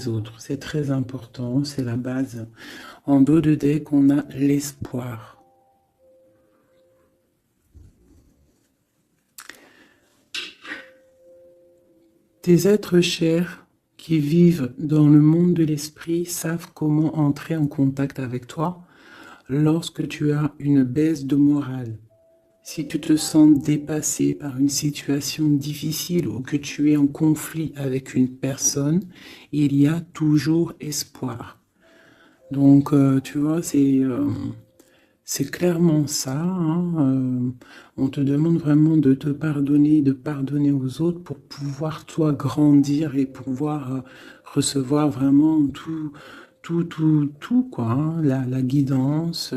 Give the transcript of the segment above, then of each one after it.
autres. C'est très important, c'est la base. En dos de deck, on a l'espoir. Tes êtres chers qui vivent dans le monde de l'esprit savent comment entrer en contact avec toi lorsque tu as une baisse de morale. Si tu te sens dépassé par une situation difficile ou que tu es en conflit avec une personne, il y a toujours espoir. Donc, tu vois, c'est clairement ça. Hein. On te demande vraiment de te pardonner, de pardonner aux autres pour pouvoir, toi, grandir et pouvoir recevoir vraiment tout, quoi. Hein. La guidance,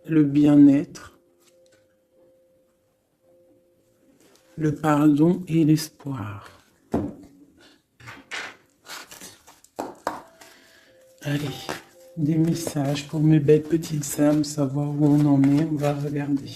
le bien-être, le pardon et l'espoir. Allez, des messages pour mes belles petites âmes, savoir où on en est, on va regarder.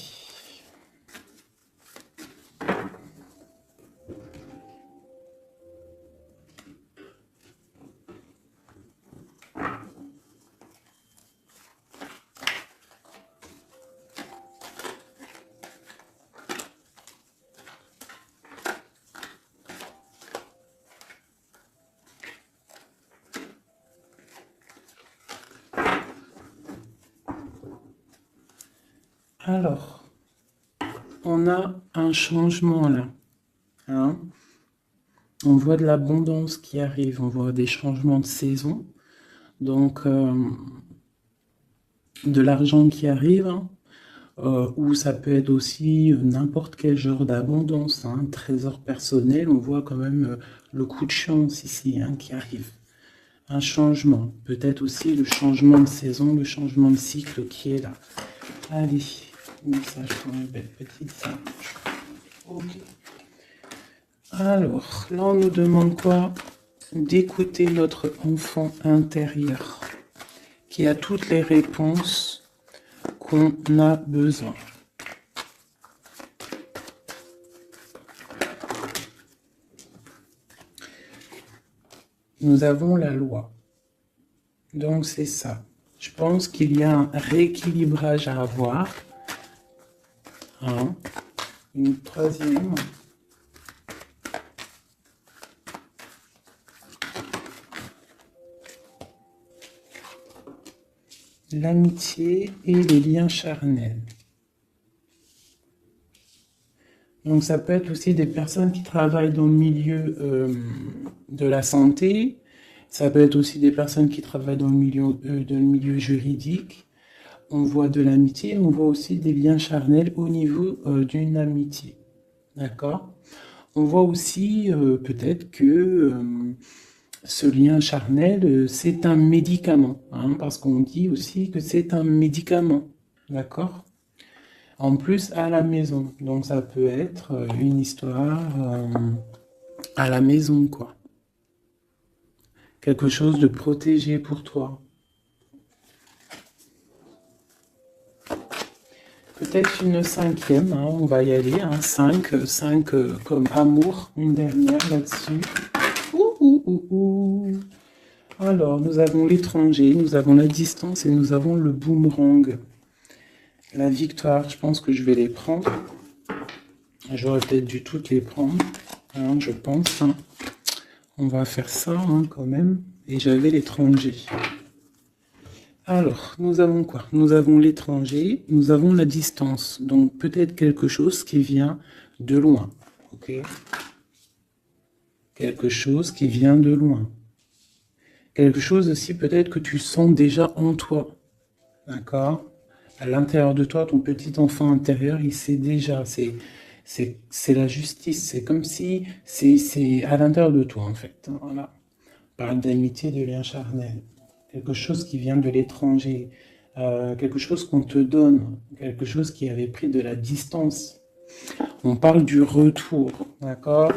Alors, on a un changement là. Hein. On voit de l'abondance qui arrive, on voit des changements de saison. Donc, de l'argent qui arrive, hein, ou ça peut être aussi n'importe quel genre d'abondance, hein, trésor personnel. On voit quand même le coup de chance ici hein, qui arrive. Un changement, peut-être aussi le changement de saison, le changement de cycle qui est là. Allez, message pour une belle petite singe. Ok. Alors, là on nous demande quoi? D'écouter notre enfant intérieur qui a toutes les réponses qu'on a besoin. Nous avons la loi. Donc c'est ça. Je pense qu'il y a un rééquilibrage à avoir. Hein. Une troisième. L'amitié et les liens charnels. Donc ça peut être aussi des personnes qui travaillent dans le milieu de la santé. Ça peut être aussi des personnes qui travaillent dans le milieu juridique. On voit de l'amitié, on voit aussi des liens charnels au niveau d'une amitié. D'accord? On voit aussi peut-être que ce lien charnel, c'est un médicament, hein, parce qu'on dit aussi que c'est un médicament, d'accord? En plus, à la maison, donc ça peut être une histoire à la maison, quoi. Quelque chose de protégé pour toi. Peut-être une cinquième, hein, on va y aller, hein, 5 comme amour, une dernière là-dessus. Alors, nous avons l'étranger, nous avons la distance et nous avons le boomerang. La victoire, je pense que je vais les prendre. J'aurais peut-être dû toutes les prendre, hein, je pense. Hein. On va faire ça hein, quand même. Et j'avais l'étranger. Alors, nous avons quoi? Nous avons l'étranger, nous avons la distance. Donc, peut-être quelque chose qui vient de loin. Ok? Quelque chose qui vient de loin. Quelque chose aussi peut-être que tu sens déjà en toi. D'accord? À l'intérieur de toi, ton petit enfant intérieur, il sait déjà. C'est la justice. C'est comme si c'est à l'intérieur de toi, en fait. Voilà. On parle d'amitié, de lien charnel. Quelque chose qui vient de l'étranger, quelque chose qu'on te donne, quelque chose qui avait pris de la distance. On parle du retour, d'accord?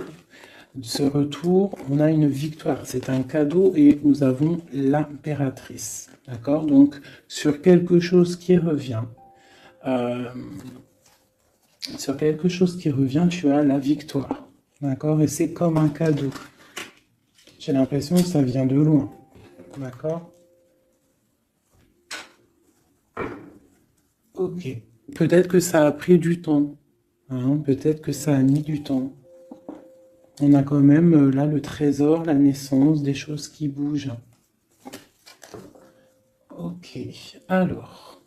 Ce retour, on a une victoire, c'est un cadeau et nous avons l'impératrice, d'accord? Donc, sur quelque chose qui revient, tu as la victoire, d'accord? Et c'est comme un cadeau. J'ai l'impression que ça vient de loin. D'accord? Ok. Peut-être que ça a pris du temps. Hein, peut-être que ça a mis du temps. On a quand même là le trésor, la naissance, des choses qui bougent. Ok. Alors.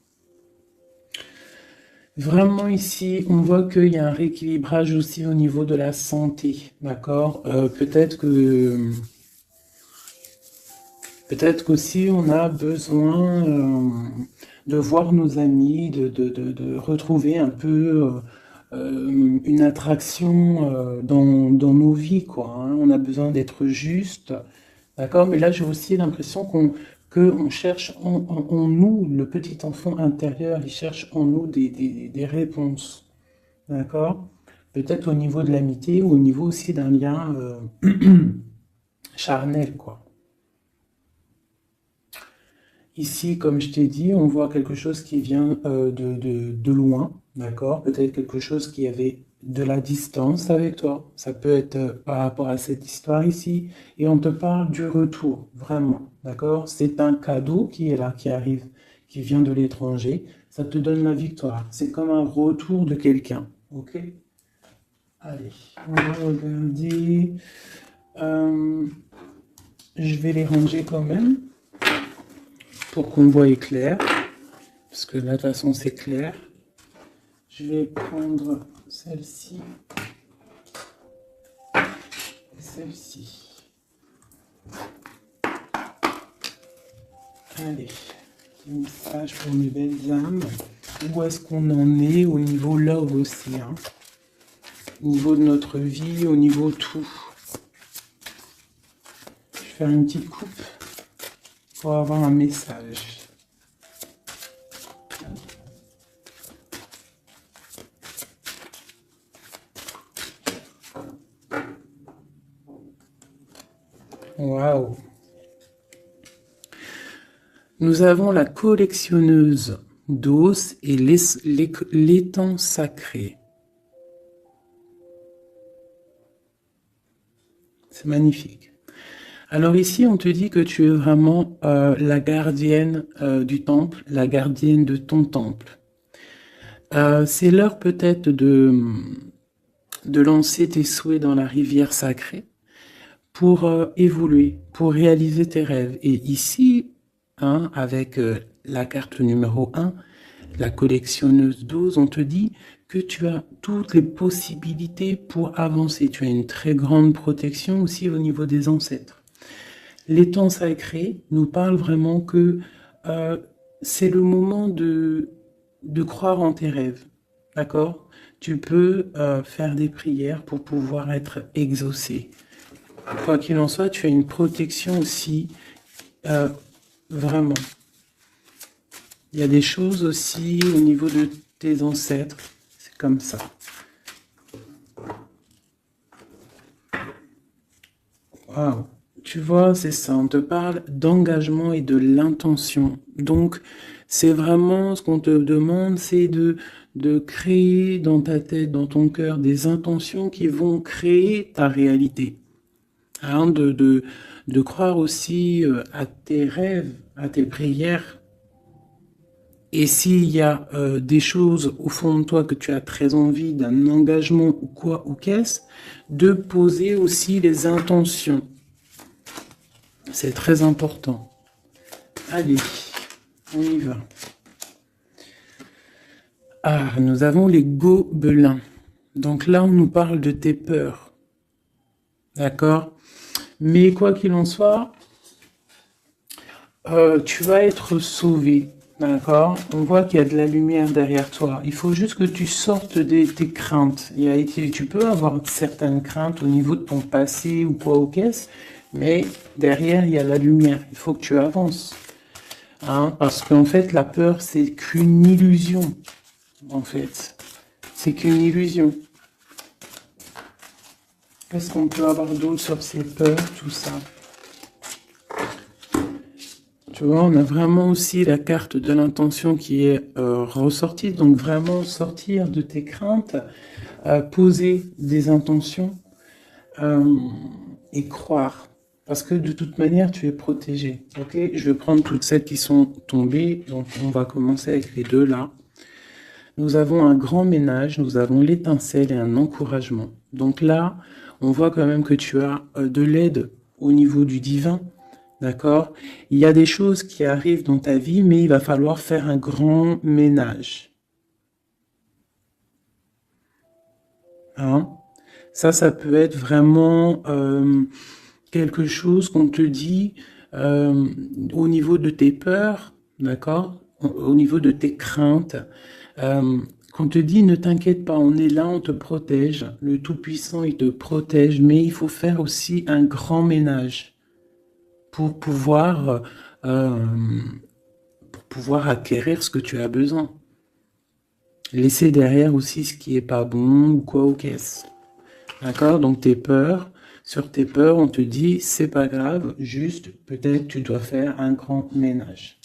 Vraiment ici, on voit qu'il y a un rééquilibrage aussi au niveau de la santé. D'accord? Peut-être qu'aussi on a besoin de voir nos amis, de retrouver un peu une attraction dans nos vies, quoi. Hein. On a besoin d'être juste, d'accord? Mais là, j'ai aussi l'impression qu'on cherche en nous, le petit enfant intérieur, il cherche en nous des réponses, d'accord? Peut-être au niveau de l'amitié ou au niveau aussi d'un lien charnel, quoi. Ici, comme je t'ai dit, on voit quelque chose qui vient de loin, d'accord? Peut-être quelque chose qui avait de la distance avec toi. Ça peut être par rapport à cette histoire ici. Et on te parle du retour, vraiment, d'accord? C'est un cadeau qui est là, qui arrive, qui vient de l'étranger. Ça te donne la victoire. C'est comme un retour de quelqu'un, ok? Allez, on va regarder. Je vais les ranger quand même, pour qu'on voie clair, parce que là, de toute façon, c'est clair. Je vais prendre celle-ci et celle-ci. Allez, petit message pour mes belles âmes. Où est-ce qu'on en est au niveau love aussi, hein? Au niveau de notre vie, au niveau tout. Je vais faire une petite coupe pour avoir un message. Waouh! Nous avons la collectionneuse d'os et l'étang sacré. C'est magnifique. Alors ici, on te dit que tu es vraiment la gardienne du temple, la gardienne de ton temple. C'est l'heure peut-être de lancer tes souhaits dans la rivière sacrée pour évoluer, pour réaliser tes rêves. Et ici, hein, avec la carte numéro 1, la collectionneuse d'os, on te dit que tu as toutes les possibilités pour avancer. Tu as une très grande protection aussi au niveau des ancêtres. L'étang sacré nous parle vraiment que c'est le moment de croire en tes rêves, d'accord? Tu peux faire des prières pour pouvoir être exaucé. Quoi qu'il en soit, tu as une protection aussi, vraiment. Il y a des choses aussi au niveau de tes ancêtres, c'est comme ça. Waouh! Tu vois, c'est ça, on te parle d'engagement et de l'intention. Donc, c'est vraiment ce qu'on te demande, c'est de créer dans ta tête, dans ton cœur, des intentions qui vont créer ta réalité. Hein, de croire aussi à tes rêves, à tes prières. Et s'il y a des choses au fond de toi que tu as très envie, d'un engagement ou quoi ou qu'est-ce, de poser aussi les intentions. C'est très important. Allez, on y va. Ah, nous avons les gobelins. Donc là, on nous parle de tes peurs. D'accord? Mais quoi qu'il en soit, tu vas être sauvé. D'accord? On voit qu'il y a de la lumière derrière toi. Il faut juste que tu sortes de tes craintes. Tu peux avoir certaines craintes au niveau de ton passé ou quoi ou qu'est-ce, mais derrière, il y a la lumière. Il faut que tu avances. Hein? Parce qu'en fait, la peur, c'est qu'une illusion. En fait, c'est qu'une illusion. Qu'est-ce qu'on peut avoir d'autre sur ces peurs, tout ça? Tu vois, on a vraiment aussi la carte de l'intention qui est ressortie. Donc vraiment sortir de tes craintes, poser des intentions et croire. Parce que de toute manière, tu es protégé. Ok, je vais prendre toutes celles qui sont tombées. Donc, on va commencer avec les deux là. Nous avons un grand ménage, nous avons l'étincelle et un encouragement. Donc là, on voit quand même que tu as de l'aide au niveau du divin. D'accord? Il y a des choses qui arrivent dans ta vie, mais il va falloir faire un grand ménage. Hein? Ça peut être vraiment quelque chose qu'on te dit euh, au niveau de tes peurs, d'accord? Au niveau de tes craintes. Euh, qu'on te dit, ne t'inquiète pas, on est là, on te protège. Le Tout-Puissant, il te protège, mais il faut faire aussi un grand ménage pour pouvoir, euh, pour pouvoir acquérir ce que tu as besoin. Laisser derrière aussi ce qui est pas bon ou quoi ou qu'est-ce. D'accord? Donc tes peurs, sur tes peurs, on te dit, c'est pas grave, juste peut-être tu dois faire un grand ménage.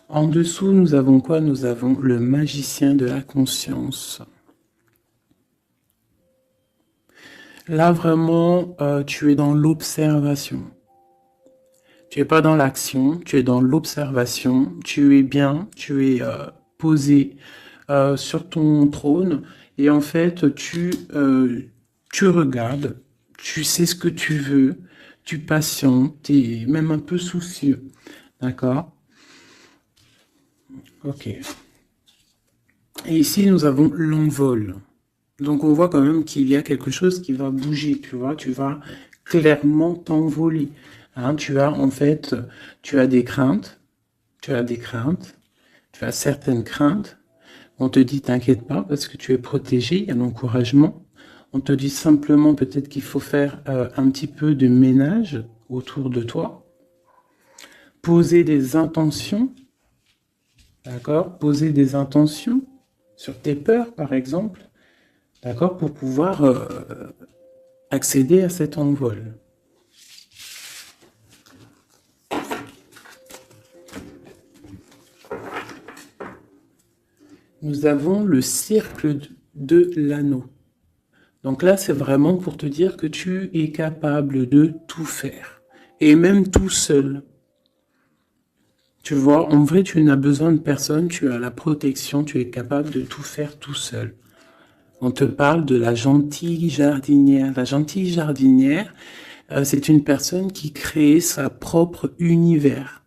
En dessous, nous avons quoi? Nous avons le magicien de la conscience. Là, vraiment, tu es dans l'observation. Tu es pas dans l'action, tu es dans l'observation. Tu es bien, tu es posé sur ton trône et en fait, tu regardes, tu sais ce que tu veux, tu patientes, tu es même un peu soucieux. D'accord? Ok. Et ici, nous avons l'envol. Donc, on voit quand même qu'il y a quelque chose qui va bouger, tu vois. Tu vas clairement t'envoler. Hein, tu as, en fait, tu as des craintes. Tu as des craintes. Tu as certaines craintes. On te dit, t'inquiète pas, parce que tu es protégé. Il y a l'encouragement. On te dit simplement, peut-être qu'il faut faire un petit peu de ménage autour de toi. Poser des intentions. D'accord? Poser des intentions sur tes peurs, par exemple. D'accord? Pour pouvoir accéder à cet envol. Nous avons le cercle de l'anneau. Donc là, c'est vraiment pour te dire que tu es capable de tout faire. Et même tout seul. Tu vois, en vrai, tu n'as besoin de personne, tu as la protection, tu es capable de tout faire tout seul. On te parle de la gentille jardinière. La gentille jardinière, c'est une personne qui crée sa propre univers.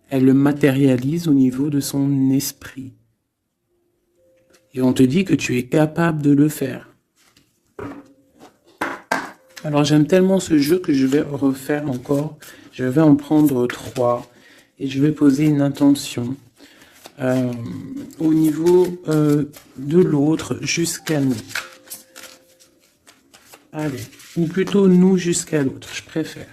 Elle le matérialise au niveau de son esprit. Et on te dit que tu es capable de le faire. Alors j'aime tellement ce jeu que je vais refaire encore. Je vais en prendre 3 et je vais poser une intention au niveau de l'autre jusqu'à nous. Allez, ou plutôt nous jusqu'à l'autre, je préfère.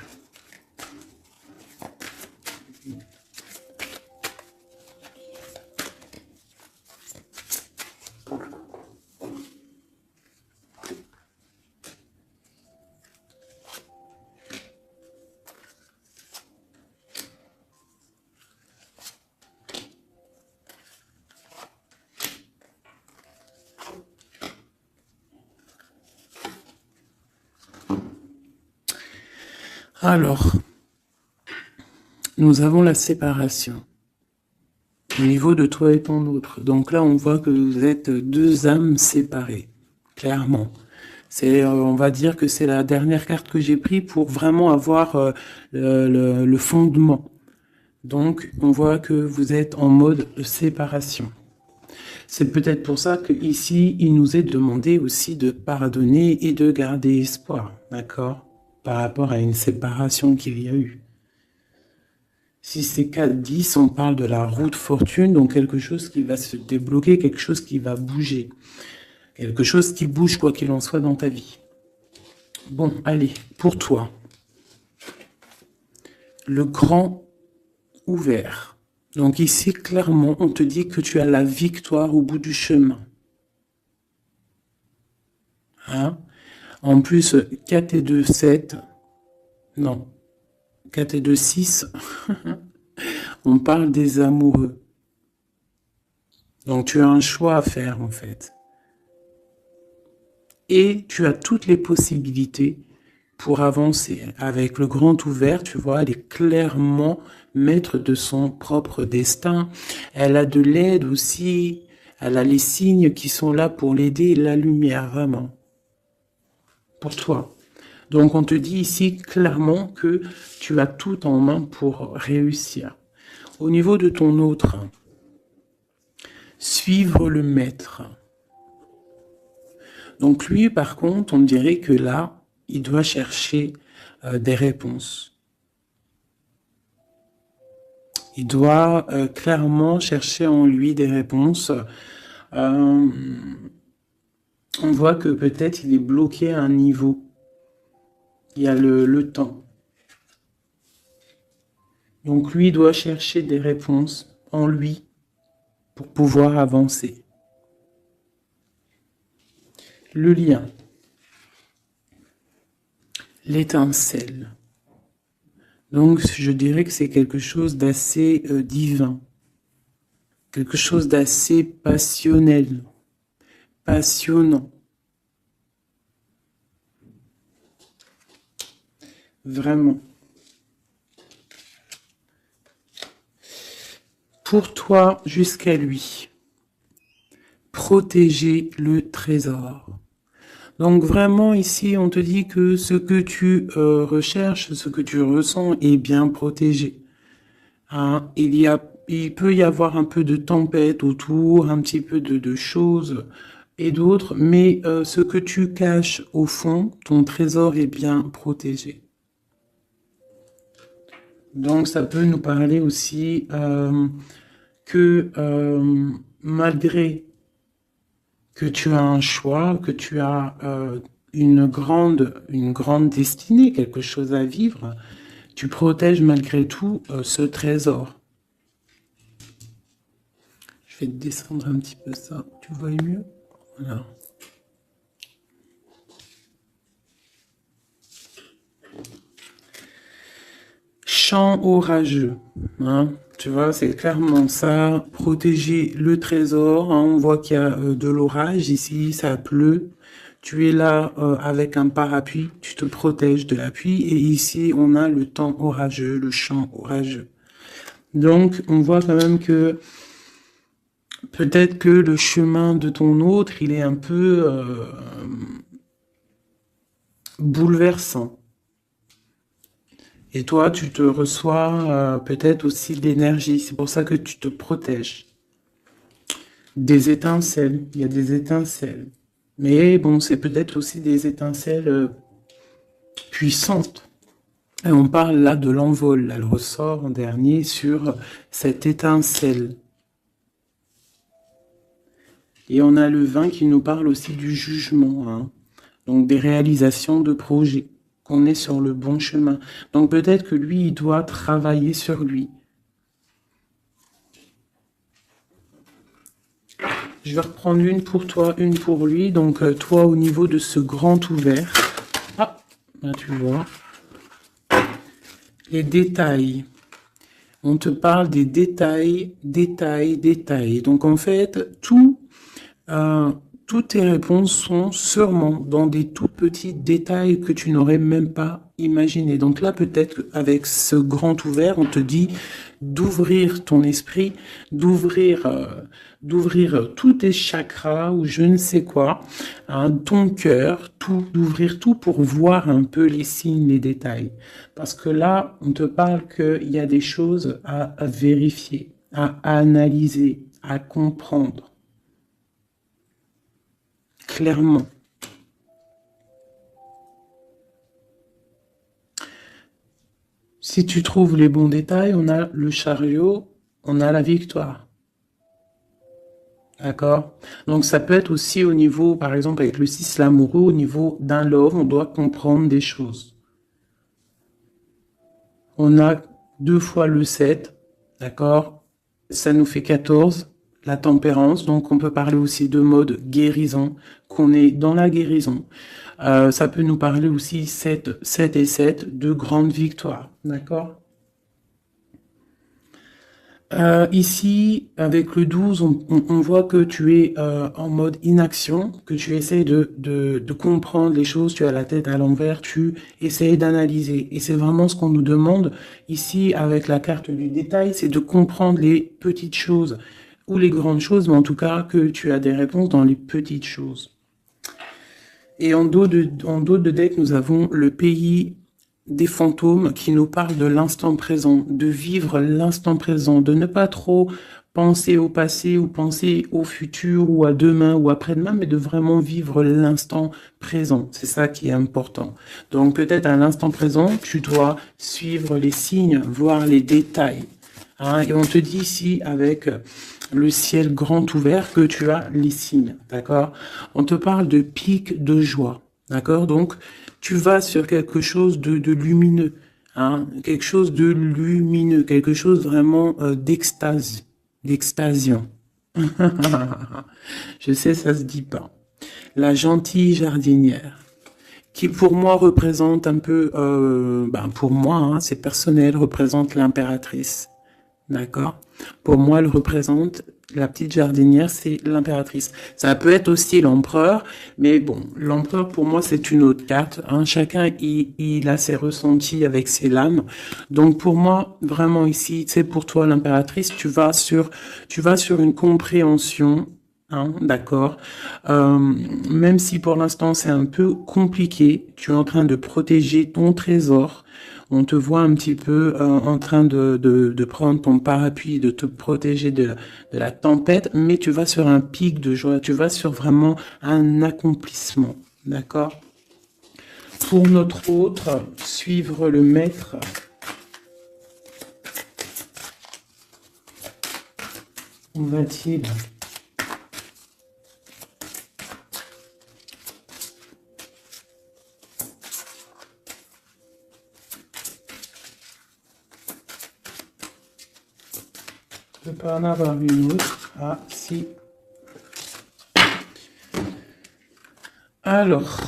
Alors, nous avons la séparation au niveau de toi et ton autre. Donc là, on voit que vous êtes deux âmes séparées, clairement. C'est, on va dire que c'est la dernière carte que j'ai prise pour vraiment avoir le fondement. Donc, on voit que vous êtes en mode séparation. C'est peut-être pour ça qu'ici, il nous est demandé aussi de pardonner et de garder espoir, d'accord? Par rapport à une séparation qu'il y a eu. Si c'est 4-10, on parle de la roue de fortune, donc quelque chose qui va se débloquer, quelque chose qui va bouger. Quelque chose qui bouge quoi qu'il en soit dans ta vie. Bon, allez, pour toi. Le grand ouvert. Donc ici, clairement, on te dit que tu as la victoire au bout du chemin. Hein? En plus, 4 et 2, 7. Non. 4 et 2, 6. On parle des amoureux. Donc tu as un choix à faire en fait. Et tu as toutes les possibilités pour avancer. Avec le grand ouvert, tu vois, elle est clairement maître de son propre destin. Elle a de l'aide aussi. Elle a les signes qui sont là pour l'aider, la lumière, vraiment. Pour toi. Donc, on te dit ici clairement que tu as tout en main pour réussir. Au niveau de ton autre, suivre le maître. Donc, lui, par contre, on dirait que là, il doit chercher des réponses. Il doit clairement chercher en lui des réponses. On voit que peut-être il est bloqué à un niveau. Il y a le temps. Donc lui doit chercher des réponses en lui pour pouvoir avancer. Le lien. L'étincelle. Donc je dirais que c'est quelque chose d'assez divin. Quelque chose d'assez passionnel. Passionnant. Vraiment. Pour toi jusqu'à lui. Protéger le trésor. Donc vraiment ici on te dit que ce que tu recherches, ce que tu ressens est bien protégé. Hein, il peut y avoir un peu de tempête autour, un petit peu de choses et d'autres, mais ce que tu caches au fond, ton trésor est bien protégé. Donc ça peut nous parler aussi que malgré que tu as un choix, que tu as une grande destinée, quelque chose à vivre, tu protèges malgré tout ce trésor. Je vais te descendre un petit peu ça, tu vois mieux? Voilà. Chant orageux, hein, tu vois, c'est clairement ça, protéger le trésor, hein, on voit qu'il y a de l'orage ici, ça pleut, tu es là avec un parapluie, tu te protèges de la pluie, et ici on a le temps orageux, le chant orageux. Donc on voit quand même que peut-être que le chemin de ton autre, il est un peu bouleversant. Et toi, tu te reçois peut-être aussi de l'énergie. C'est pour ça que tu te protèges. Des étincelles. Il y a des étincelles. Mais bon, c'est peut-être aussi des étincelles puissantes. Et on parle là de l'envol. Elle ressort en dernier sur cette étincelle. Et on a le 20 qui nous parle aussi du jugement. Hein. Donc des réalisations de projets. Qu'on est sur le bon chemin. Donc peut-être que lui, il doit travailler sur lui. Je vais reprendre une pour toi, une pour lui. Donc toi, au niveau de ce grand ouvert. Ah, là tu vois. Les détails. On te parle des détails, détails, détails. Donc en fait, toutes tes réponses sont sûrement dans des tout petits détails que tu n'aurais même pas imaginé. Donc là, peut-être avec ce grand ouvert, on te dit d'ouvrir ton esprit, d'ouvrir tous tes chakras ou je ne sais quoi, hein, ton cœur, tout, d'ouvrir tout pour voir un peu les signes, les détails. Parce que là, on te parle qu'il y a des choses à vérifier, à analyser, à comprendre. Clairement. Si tu trouves les bons détails, on a le chariot, on a la victoire. D'accord? Donc ça peut être aussi au niveau, par exemple avec le 6 l'amoureux, au niveau d'un love, on doit comprendre des choses. On a 2 fois le 7, d'accord? Ça nous fait 14. La tempérance, donc on peut parler aussi de mode guérison, qu'on est dans la guérison. Ça peut nous parler aussi 7 et 7 de grandes victoires, d'accord? Ici, avec le 12, on voit que tu es en mode inaction, que tu essayes de comprendre les choses, tu as la tête à l'envers, tu essayes d'analyser. Et c'est vraiment ce qu'on nous demande ici avec la carte du détail, c'est de comprendre les petites choses ou les grandes choses, mais en tout cas que tu as des réponses dans les petites choses. Et en dos de deck, nous avons le pays des fantômes qui nous parlent de l'instant présent, de vivre l'instant présent, de ne pas trop penser au passé ou penser au futur ou à demain ou après-demain, mais de vraiment vivre l'instant présent. C'est ça qui est important. Donc peut-être à l'instant présent, tu dois suivre les signes, voir les détails. Hein, et on te dit ici avec le ciel grand ouvert que tu as les signes, d'accord? On te parle de pic de joie, d'accord? Donc, tu vas sur quelque chose de lumineux, hein? Quelque chose de lumineux, quelque chose vraiment d'extase, d'extasion. Je sais, ça se dit pas. La gentille jardinière, qui pour moi représente un peu, pour moi, hein, c'est personnel, représente l'impératrice. D'accord? Pour moi, elle représente la petite jardinière, c'est l'impératrice. Ça peut être aussi l'empereur, mais bon, l'empereur pour moi c'est une autre carte. Hein. Chacun il a ses ressentis avec ses lames. Donc pour moi, vraiment ici, c'est pour toi l'impératrice, tu vas sur une compréhension. Hein, d'accord. Même si pour l'instant c'est un peu compliqué, tu es en train de protéger ton trésor. On te voit un petit peu en train de prendre ton parapluie, de te protéger de la tempête, mais tu vas sur un pic de joie, tu vas sur vraiment un accomplissement, d'accord? Pour notre autre, suivre le maître. Où va-t-il? Je peux pas en avoir une autre. Ah, si. Alors,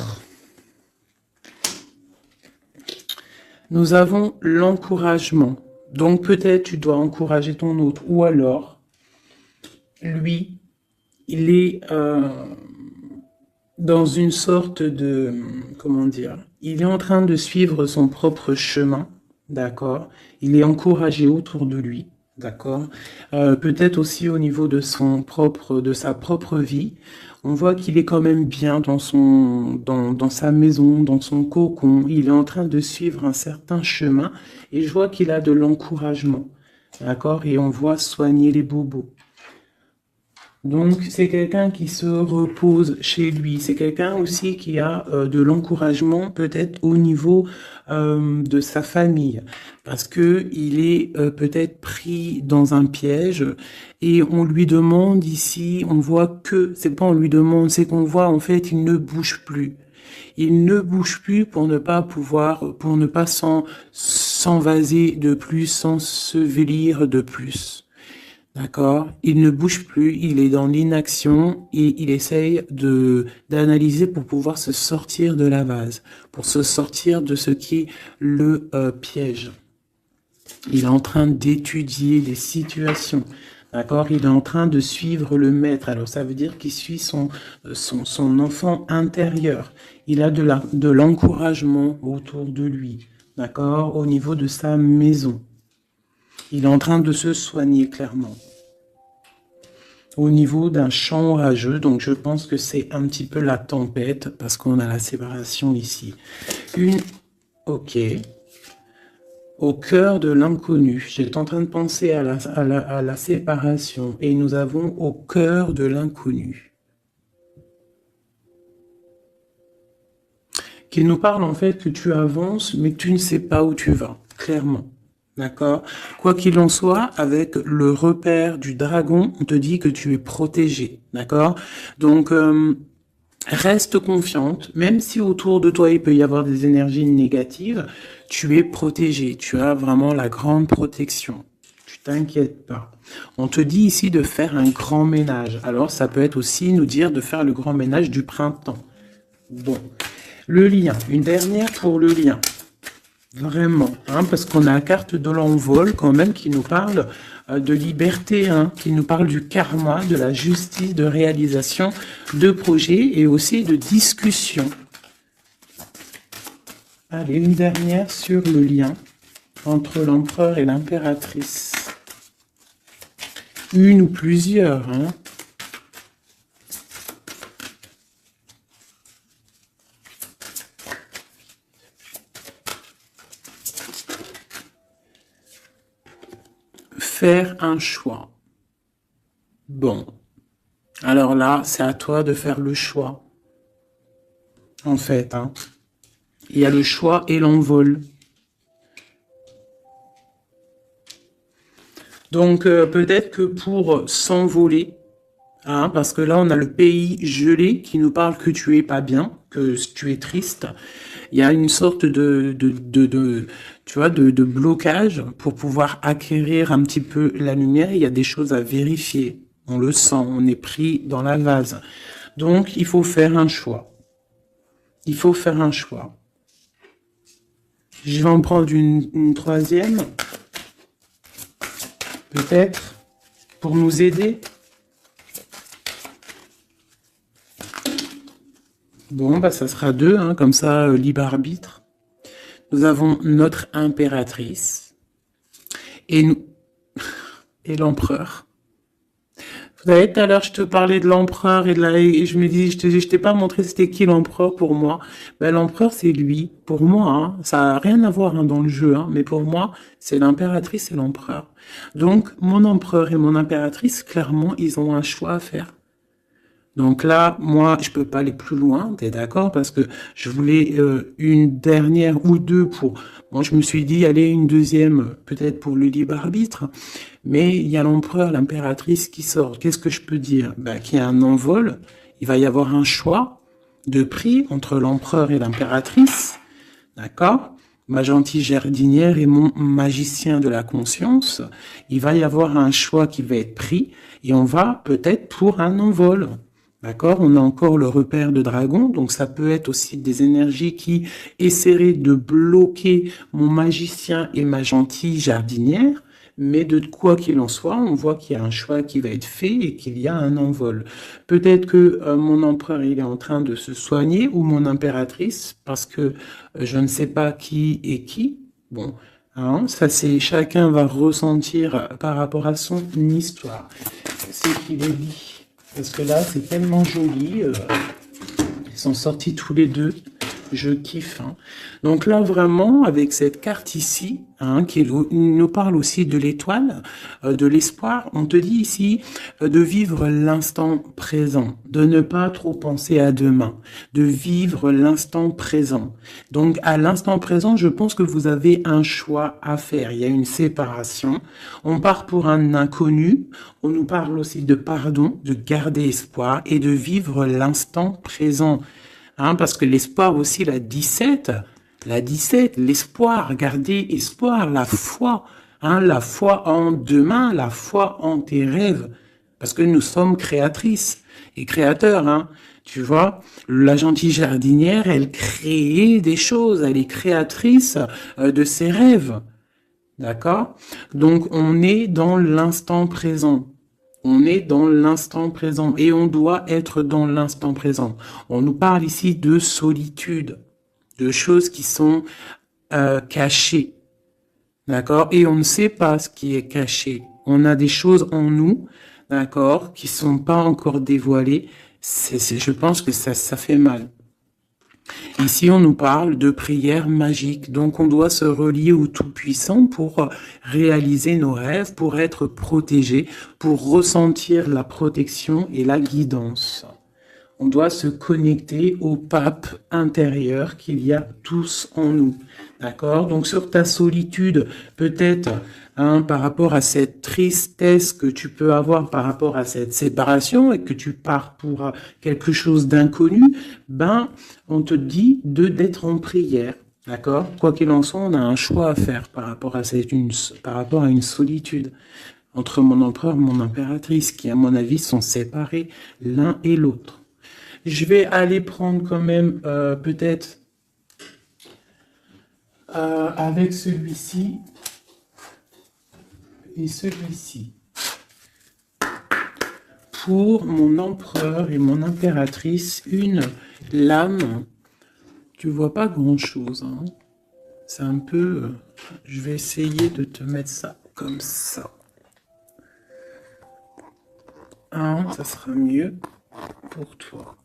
nous avons l'encouragement. Donc, peut-être tu dois encourager ton autre. Ou alors, lui, il est dans une sorte de... Comment dire? Il est en train de suivre son propre chemin. D'accord? Il est encouragé autour de lui. D'accord. Peut-être aussi au niveau de sa propre vie. On voit qu'il est quand même bien dans sa maison, dans son cocon. Il est en train de suivre un certain chemin et je vois qu'il a de l'encouragement. D'accord. Et on voit soigner les bobos. Donc, c'est quelqu'un qui se repose chez lui. C'est quelqu'un aussi qui a de l'encouragement peut-être au niveau de sa famille. Parce que il est peut-être pris dans un piège et on lui demande ici, on voit que, c'est pas on lui demande, c'est qu'on voit en fait, il ne bouge plus. Il ne bouge plus pour ne pas s'envaser de plus, s'ensevelir de plus. D'accord? Il ne bouge plus, il est dans l'inaction et il essaye d'analyser pour pouvoir se sortir de la vase, pour se sortir de ce qui le piège. Il est en train d'étudier les situations. D'accord? Il est en train de suivre le maître. Alors, ça veut dire qu'il suit son enfant intérieur. Il a de l'encouragement autour de lui. D'accord? Au niveau de sa maison. Il est en train de se soigner, clairement. Au niveau d'un champ orageux, donc je pense que c'est un petit peu la tempête, parce qu'on a la séparation ici. Ok. Au cœur de l'inconnu. J'étais en train de penser à la séparation, et nous avons au cœur de l'inconnu. Qui nous parle en fait que tu avances, mais que tu ne sais pas où tu vas, clairement. D'accord? Quoi qu'il en soit, avec le repère du dragon, on te dit que tu es protégé. D'accord? Donc, reste confiante, même si autour de toi, il peut y avoir des énergies négatives, tu es protégé. Tu as vraiment la grande protection. Tu t'inquiètes pas. On te dit ici de faire un grand ménage. Alors, ça peut être aussi nous dire de faire le grand ménage du printemps. Bon. Le lien. Une dernière pour le lien. Vraiment, hein, parce qu'on a la carte de l'envol quand même qui nous parle de liberté, hein, qui nous parle du karma, de la justice, de réalisation de projets et aussi de discussion. Allez, une dernière sur le lien entre l'empereur et l'impératrice. Une ou plusieurs, hein. Faire un choix. Bon, alors là, c'est à toi de faire le choix. En fait, hein. Il y a le choix et l'envol. Donc, peut-être que pour s'envoler, hein, parce que là, on a le pays gelé qui nous parle que tu es pas bien, que tu es triste. Il y a une sorte tu vois, de blocage pour pouvoir acquérir un petit peu la lumière. Il y a des choses à vérifier. On le sent, on est pris dans la vase. Donc, il faut faire un choix. Il faut faire un choix. Je vais en prendre une troisième. Peut-être, pour nous aider. Bon, bah ça sera deux, hein, comme ça, libre arbitre. Nous avons notre impératrice et nous et l'empereur. Vous savez, tout à l'heure, je te parlais de l'empereur et je me dis, je t'ai pas montré c'était qui l'empereur pour moi. Ben, l'empereur, c'est lui. Pour moi, hein, ça a rien à voir hein, dans le jeu, hein, mais pour moi, c'est l'impératrice et l'empereur. Donc, mon empereur et mon impératrice, clairement, ils ont un choix à faire. Donc là, moi, je peux pas aller plus loin, t'es d'accord? Parce que je voulais une dernière ou deux pour... Bon, je me suis dit, allez, une deuxième, peut-être pour le libre arbitre. Mais il y a l'empereur, l'impératrice qui sort. Qu'est-ce que je peux dire? Ben, qu'il y a un envol. Il va y avoir un choix de prix entre l'empereur et l'impératrice. D'accord? Ma gentille jardinière et mon magicien de la conscience. Il va y avoir un choix qui va être pris et on va peut-être pour un envol. D'accord? On a encore le repère de dragon, donc ça peut être aussi des énergies qui essaieraient de bloquer mon magicien et ma gentille jardinière, mais de quoi qu'il en soit, on voit qu'il y a un choix qui va être fait et qu'il y a un envol. Peut-être que mon empereur il est en train de se soigner ou mon impératrice, parce que je ne sais pas qui est qui. Bon, hein, ça c'est chacun va ressentir par rapport à son histoire. C'est qu'il est dit. Parce que là, c'est tellement joli. Ils sont sortis tous les deux. Je kiffe. Hein. Donc là, vraiment, avec cette carte ici, hein, qui nous parle aussi de l'étoile, de l'espoir, on te dit ici de vivre l'instant présent, de ne pas trop penser à demain, de vivre l'instant présent. Donc à l'instant présent, je pense que vous avez un choix à faire. Il y a une séparation. On part pour un inconnu. On nous parle aussi de pardon, de garder espoir et de vivre l'instant présent. Hein, parce que l'espoir aussi, la 17, l'espoir, garder espoir, la foi, hein, la foi en demain, la foi en tes rêves, parce que nous sommes créatrices et créateurs, hein, tu vois, la gentille jardinière, elle crée des choses, elle est créatrice de ses rêves, d'accord? Donc on est dans l'instant présent. On est dans l'instant présent et on doit être dans l'instant présent. On nous parle ici de solitude, de choses qui sont cachées, d'accord? Et on ne sait pas ce qui est caché. On a des choses en nous, d'accord, qui sont pas encore dévoilées. Je pense que ça fait mal. Ici, on nous parle de prière magique, donc on doit se relier au Tout-Puissant pour réaliser nos rêves, pour être protégé, pour ressentir la protection et la guidance. On doit se connecter au pape intérieur qu'il y a tous en nous. D'accord? Donc sur ta solitude, peut-être hein, par rapport à cette tristesse que tu peux avoir par rapport à cette séparation et que tu pars pour quelque chose d'inconnu, ben on te dit d'être en prière. D'accord? Quoi qu'il en soit, on a un choix à faire par rapport à une solitude entre mon empereur et mon impératrice qui, à mon avis, sont séparés l'un et l'autre. Je vais aller prendre quand même peut-être avec celui-ci et celui-ci. Pour mon empereur et mon impératrice, une lame. Tu vois pas grand-chose, hein. C'est un peu... je vais essayer de te mettre ça comme ça. Hein, ça sera mieux pour toi.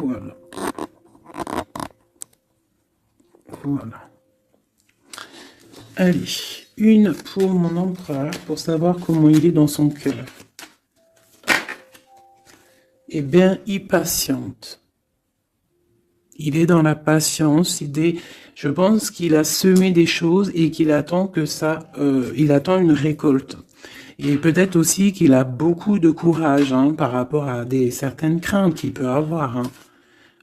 Voilà. Voilà. Allez, une pour mon empereur, pour savoir comment il est dans son cœur. Eh bien, il patiente. Il est dans la patience. Je pense qu'il a semé des choses et qu'il attend que ça, il attend une récolte. Et peut-être aussi qu'il a beaucoup de courage, hein, par rapport à certaines craintes qu'il peut avoir, hein.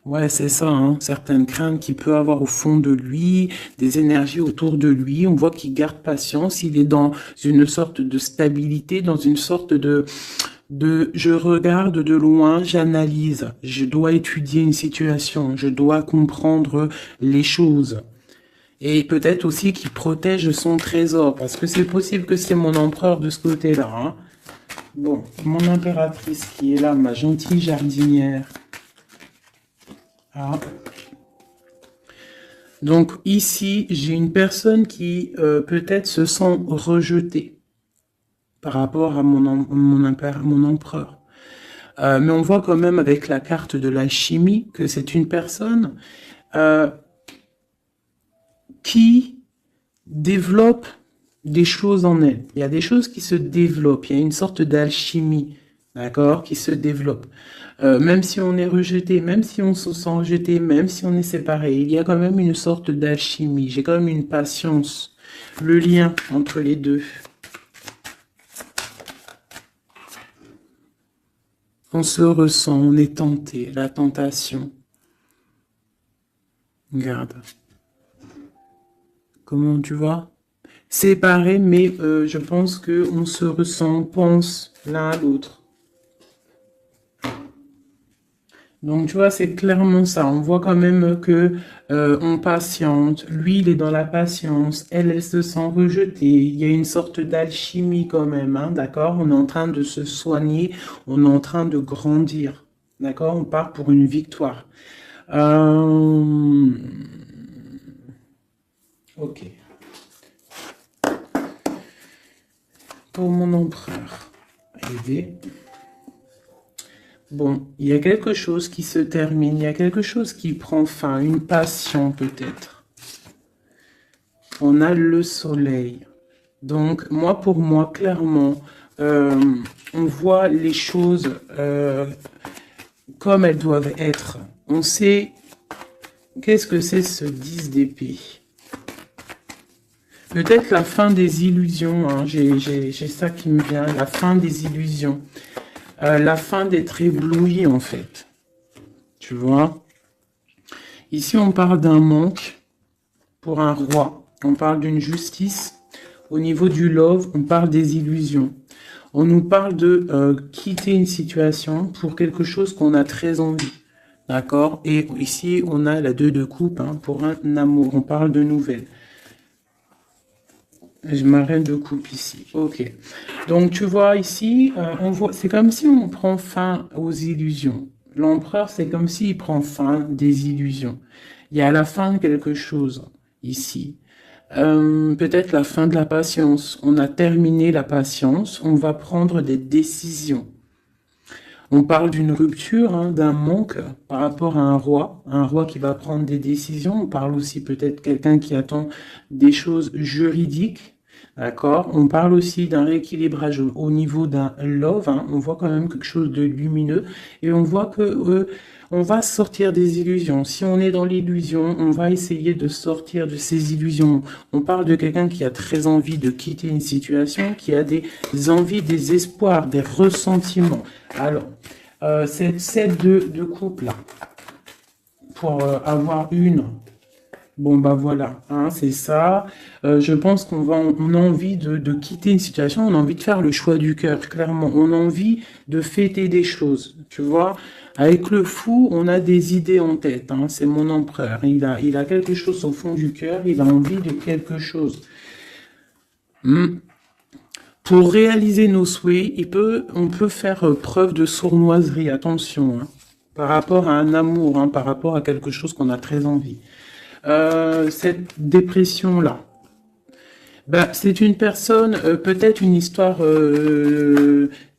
Ouais, c'est ça, hein, certaines craintes qu'il peut avoir au fond de lui, des énergies autour de lui. On voit qu'il garde patience. Il est dans une sorte de stabilité, dans une sorte de je regarde de loin, j'analyse, je dois étudier une situation, je dois comprendre les choses. Et peut-être aussi qu'il protège son trésor, parce que c'est possible que c'est mon empereur de ce côté-là, hein. Bon, mon impératrice qui est là, ma gentille jardinière. Ah. Donc ici, j'ai une personne qui peut-être se sent rejetée par rapport à mon empereur. Mais on voit quand même avec la carte de l'alchimie que c'est une personne qui développe des choses en elle. Il y a des choses qui se développent. Il y a une sorte d'alchimie, d'accord, qui se développe. Même si on est rejeté, même si on se sent rejeté, même si on est séparé, il y a quand même une sorte d'alchimie. J'ai quand même une patience. Le lien entre les deux. On se ressent, on est tenté, la tentation. Regarde. Comment tu vois? Séparés, mais je pense qu'on se ressent, on pense l'un à l'autre. Donc, tu vois, c'est clairement ça. On voit quand même que on patiente. Lui, il est dans la patience. Elle se sent rejetée. Il y a une sorte d'alchimie quand même, hein, d'accord? On est en train de se soigner. On est en train de grandir. D'accord? On part pour une victoire. Ok. Pour mon empereur. Aider. Bon, il y a quelque chose qui se termine, il y a quelque chose qui prend fin, une passion peut-être. On a le soleil. Donc, pour moi, clairement, on voit les choses comme elles doivent être. On sait qu'est-ce que c'est ce 10 d'épée. Peut-être la fin des illusions, hein. J'ai ça qui me vient, la fin des illusions. La fin d'être ébloui, en fait. Tu vois? Ici, on parle d'un manque pour un roi. On parle d'une justice. Au niveau du love, on parle des illusions. On nous parle de quitter une situation pour quelque chose qu'on a très envie. D'accord? Et ici, on a la 2 de coupe, hein, pour un amour. On parle de nouvelles. Je m'arrête de coupe ici. Ok. Donc, tu vois ici, on voit, c'est comme si on prend fin aux illusions. L'empereur, c'est comme s'il prend fin des illusions. Il y a la fin de quelque chose ici. Peut-être la fin de la patience. On a terminé la patience. On va prendre des décisions. On parle d'une rupture, hein, d'un manque par rapport à un roi qui va prendre des décisions. On parle aussi peut-être quelqu'un qui attend des choses juridiques. D'accord. On parle aussi d'un rééquilibrage au niveau d'un love, hein. On voit quand même quelque chose de lumineux et on voit que on va sortir des illusions. Si on est dans l'illusion, on va essayer de sortir de ces illusions. On parle de quelqu'un qui a très envie de quitter une situation, qui a des envies, des espoirs, des ressentiments. Alors, cette de couple là, pour avoir une Bon, bah voilà, hein, c'est ça. Je pense on a envie de quitter une situation, on a envie de faire le choix du cœur, clairement. On a envie de fêter des choses, tu vois. Avec le fou, on a des idées en tête, hein, c'est mon empereur. Il a quelque chose au fond du cœur, il a envie de quelque chose. Hmm. Pour réaliser nos souhaits, on peut faire preuve de sournoiserie, attention, hein, par rapport à un amour, hein, par rapport à quelque chose qu'on a très envie. Cette dépression-là, ben, c'est une personne, peut-être une histoire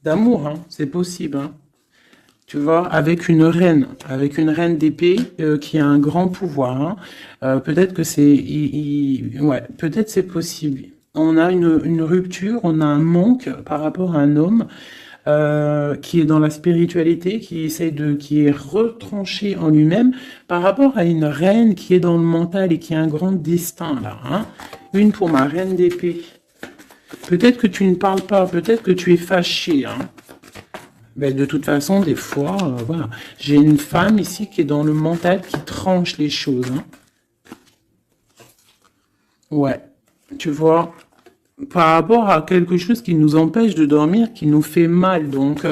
d'amour, hein, c'est possible, hein, tu vois, avec une reine d'épée qui a un grand pouvoir. Hein. Peut-être que ouais, peut-être c'est possible. On a une rupture, on a un manque par rapport à un homme qui est dans la spiritualité, qui est retranché en lui-même, par rapport à une reine qui est dans le mental et qui a un grand destin là. Hein. Une pour ma reine d'épée. Peut-être que tu ne parles pas, peut-être que tu es fâché. Hein. Ben, de toute façon, des fois, voilà. J'ai une femme ici qui est dans le mental, qui tranche les choses. Hein. Ouais, tu vois, par rapport à quelque chose qui nous empêche de dormir, qui nous fait mal. Donc,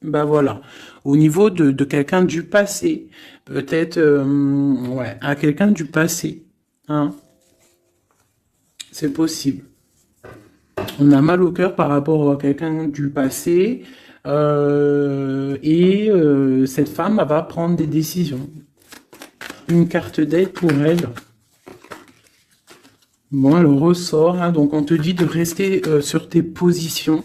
ben voilà. Au niveau de quelqu'un du passé, peut-être, ouais, à quelqu'un du passé. Hein, c'est possible. On a mal au cœur par rapport à quelqu'un du passé. Cette femme elle va prendre des décisions. Une carte d'aide pour elle. Bon, elle ressort, hein, donc on te dit de rester sur tes positions,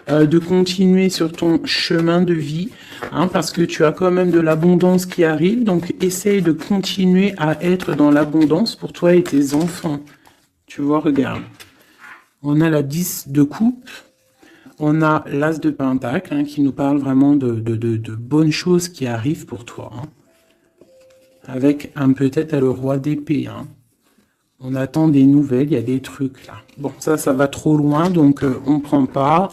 de continuer sur ton chemin de vie, hein, parce que tu as quand même de l'abondance qui arrive, donc essaye de continuer à être dans l'abondance pour toi et tes enfants. Tu vois, regarde. On a la 10 de coupe, on a l'as de pentacle, hein, qui nous parle vraiment de bonnes choses qui arrivent pour toi. Hein. Avec peut-être le roi d'épée. Hein. On attend des nouvelles, il y a des trucs là. Bon, ça va trop loin, donc on prend pas.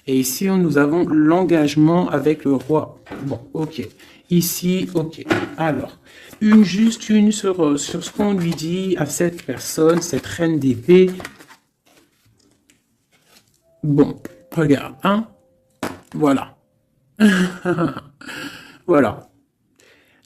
Et ici, nous avons l'engagement avec le roi. Bon, ok. Ici, ok. Alors, juste une sur ce qu'on lui dit à cette personne, cette reine d'épée. Bon, regarde, hein. Voilà. Voilà.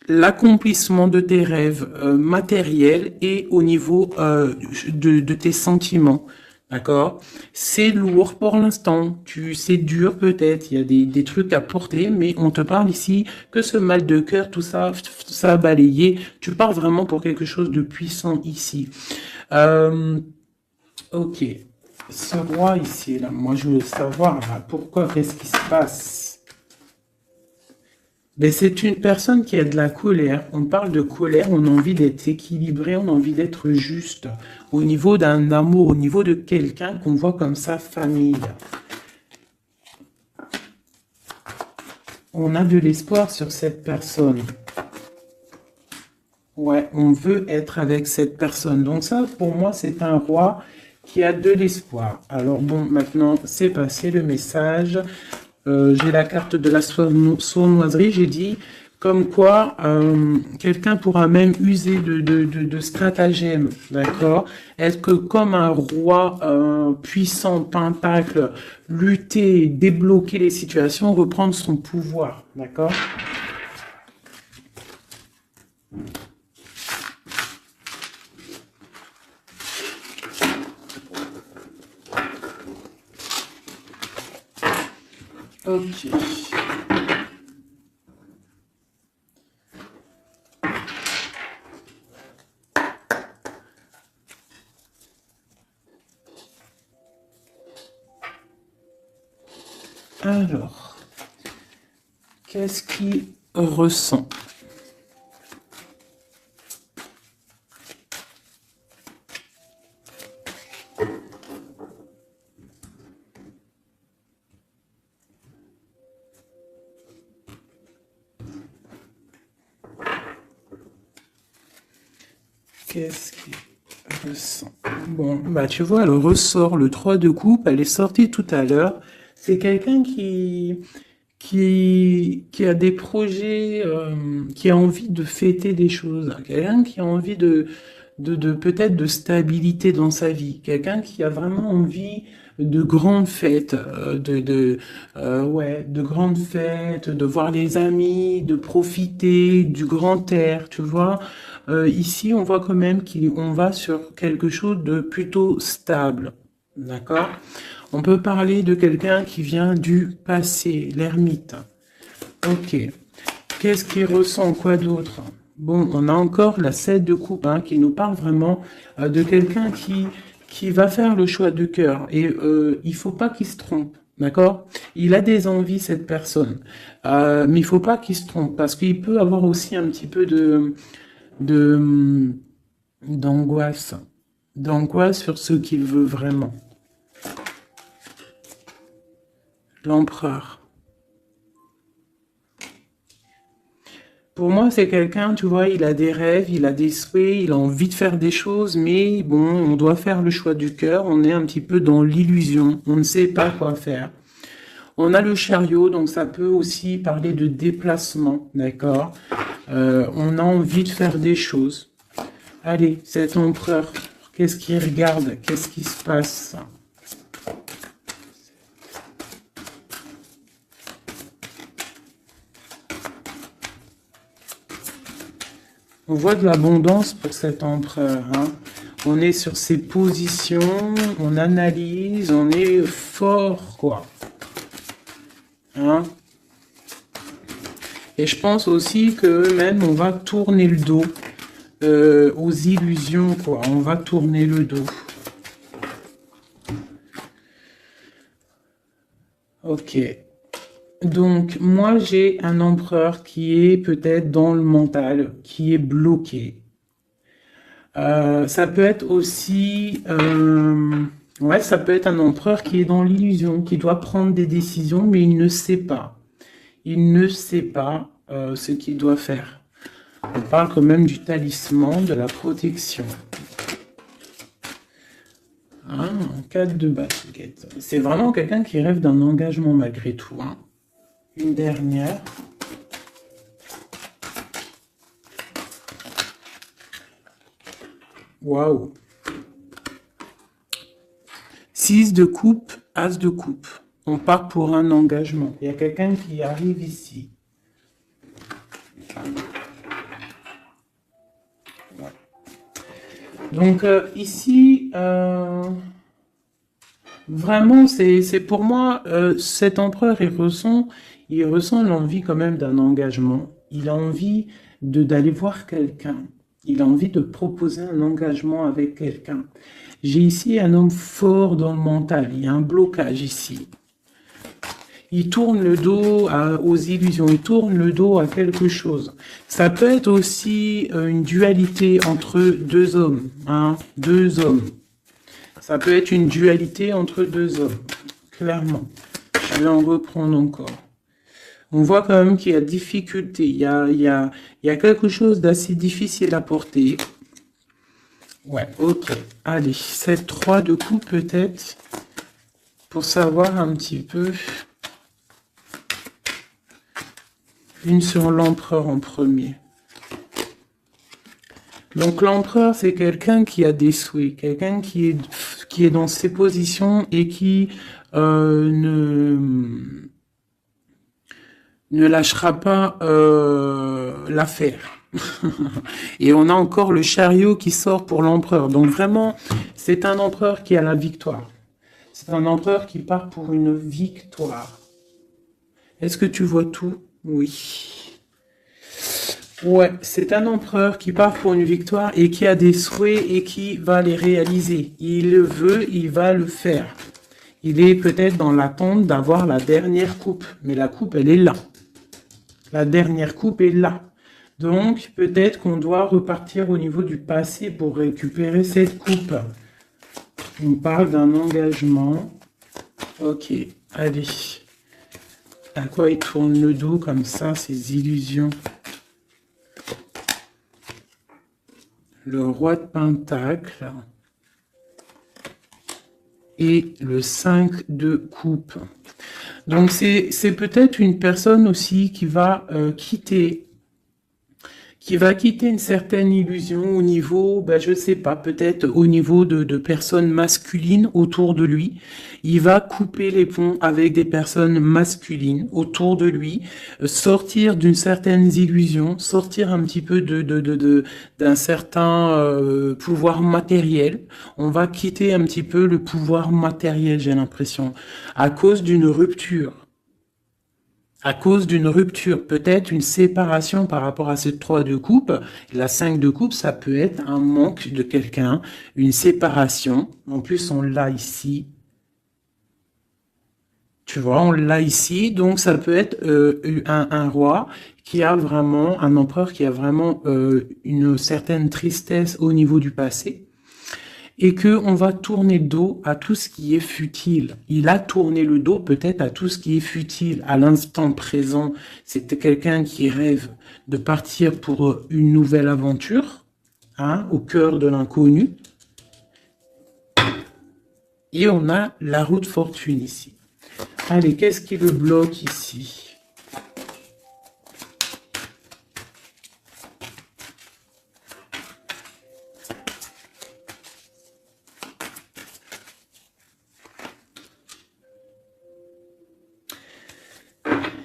L'accomplissement de tes rêves matériels et au niveau de tes sentiments. D'accord? C'est lourd pour l'instant. C'est dur peut-être. Il y a des trucs à porter, mais on te parle ici que ce mal de cœur, tout ça a balayé. Tu parles vraiment pour quelque chose de puissant ici. Ok. Ce roi ici, là, moi je veux savoir là, pourquoi, qu'est-ce qui se passe? Mais c'est une personne qui a de la colère. On parle de colère, on a envie d'être équilibré, on a envie d'être juste. Au niveau d'un amour, au niveau de quelqu'un qu'on voit comme sa famille. On a de l'espoir sur cette personne. Ouais, on veut être avec cette personne. Donc ça, pour moi, c'est un roi qui a de l'espoir. Alors bon, maintenant, c'est passé le message. J'ai la carte de la sournoiserie, j'ai dit comme quoi quelqu'un pourra même user de stratagèmes, d'accord? Être que comme un roi puissant, pentacle, lutter, débloquer les situations, reprendre son pouvoir, d'accord? Ok. Alors, qu'est-ce qu'il ressent? Qu'est-ce qu'il ressent? Bon, bah tu vois, elle ressort le 3 de coupe, elle est sortie tout à l'heure. C'est quelqu'un qui a des projets, qui a envie de fêter des choses. Quelqu'un qui a envie peut-être de stabilité dans sa vie. Quelqu'un qui a vraiment envie de grandes fêtes, ouais, de grandes fêtes, de voir les amis, de profiter du grand air, tu vois. Ici, on voit quand même qu'on va sur quelque chose de plutôt stable, d'accord? On peut parler de quelqu'un qui vient du passé, l'ermite. Ok. Qu'est-ce qu'il ressent? Quoi d'autre? Bon, on a encore la 7 de coupe hein, qui nous parle vraiment de quelqu'un qui va faire le choix de cœur. Et il faut pas qu'il se trompe, d'accord? Il a des envies, cette personne. Mais il faut pas qu'il se trompe parce qu'il peut avoir aussi un petit peu de d'angoisse. D'angoisse sur ce qu'il veut vraiment. L'empereur. Pour moi, c'est quelqu'un, tu vois, il a des rêves, il a des souhaits, il a envie de faire des choses, mais bon, on doit faire le choix du cœur, on est un petit peu dans l'illusion, on ne sait pas quoi faire. On a le chariot, donc ça peut aussi parler de déplacement, d'accord? On a envie de faire des choses. Allez, cet empereur, qu'est-ce qu'il regarde? Qu'est-ce qui se passe? On voit de l'abondance pour cet empereur. Hein. On est sur ses positions, on analyse, on est fort, quoi. Hein. Et je pense aussi que même on va tourner le dos aux illusions, quoi. On va tourner le dos. Ok. Donc, moi, j'ai un empereur qui est peut-être dans le mental, qui est bloqué. Ça peut être aussi... ouais, ça peut être un empereur qui est dans l'illusion, qui doit prendre des décisions, mais il ne sait pas. Il ne sait pas ce qu'il doit faire. On parle quand même du talisman, de la protection. Ah, 4 de basket. C'est vraiment quelqu'un qui rêve d'un engagement malgré tout. Hein. Une dernière. Waouh. 6 de coupe, as de coupe. On part pour un engagement. Il y a quelqu'un qui arrive ici. Ouais. Donc ici, vraiment, c'est pour moi, cet empereur, il ressent l'envie quand même d'un engagement. Il a envie d'aller voir quelqu'un. Il a envie de proposer un engagement avec quelqu'un. J'ai ici un homme fort dans le mental. Il y a un blocage ici. Il tourne le dos aux illusions. Il tourne le dos à quelque chose. Ça peut être aussi une dualité entre deux hommes. Hein, deux hommes. Ça peut être une dualité entre deux hommes. Clairement. Je vais en reprendre encore. On voit quand même qu'il y a difficulté. Il y a quelque chose d'assez difficile à porter. Ouais, ok. Allez, cette 3 de coupe peut-être. Pour savoir un petit peu. Une sur l'empereur en premier. Donc l'empereur, c'est quelqu'un qui a des souhaits. Quelqu'un qui est dans ses positions et qui ne lâchera pas l'affaire. Et on a encore le chariot qui sort pour l'empereur. Donc vraiment, c'est un empereur qui a la victoire. C'est un empereur qui part pour une victoire. Est-ce que tu vois tout? Oui. Ouais, c'est un empereur qui part pour une victoire et qui a des souhaits et qui va les réaliser. Il le veut, il va le faire. Il est peut-être dans l'attente d'avoir la dernière coupe. Mais la coupe, elle est là. La dernière coupe est là. Donc, peut-être qu'on doit repartir au niveau du passé pour récupérer cette coupe. On parle d'un engagement. Ok, allez. À quoi il tourne le dos comme ça, ces illusions? Le roi de Pentacle. Et le 5 de coupe. Donc, c'est peut-être une personne aussi qui va quitter qui va quitter une certaine illusion au niveau, ben, je sais pas, peut-être au niveau de personnes masculines autour de lui. Il va couper les ponts avec des personnes masculines autour de lui, sortir d'une certaine illusion, sortir un petit peu d'un certain pouvoir matériel. On va quitter un petit peu le pouvoir matériel, j'ai l'impression, à cause d'une rupture. À cause d'une rupture, peut-être une séparation par rapport à cette 3 de coupe. La 5 de coupe, ça peut être un manque de quelqu'un, une séparation. En plus, on l'a ici. Tu vois, on l'a ici. Donc, ça peut être un roi qui a vraiment, un empereur qui a vraiment une certaine tristesse au niveau du passé. Et que on va tourner le dos à tout ce qui est futile. Il a tourné le dos peut-être à tout ce qui est futile. À l'instant présent, c'était quelqu'un qui rêve de partir pour une nouvelle aventure, hein, au cœur de l'inconnu. Et on a la roue de fortune ici. Allez, qu'est-ce qui le bloque ici ?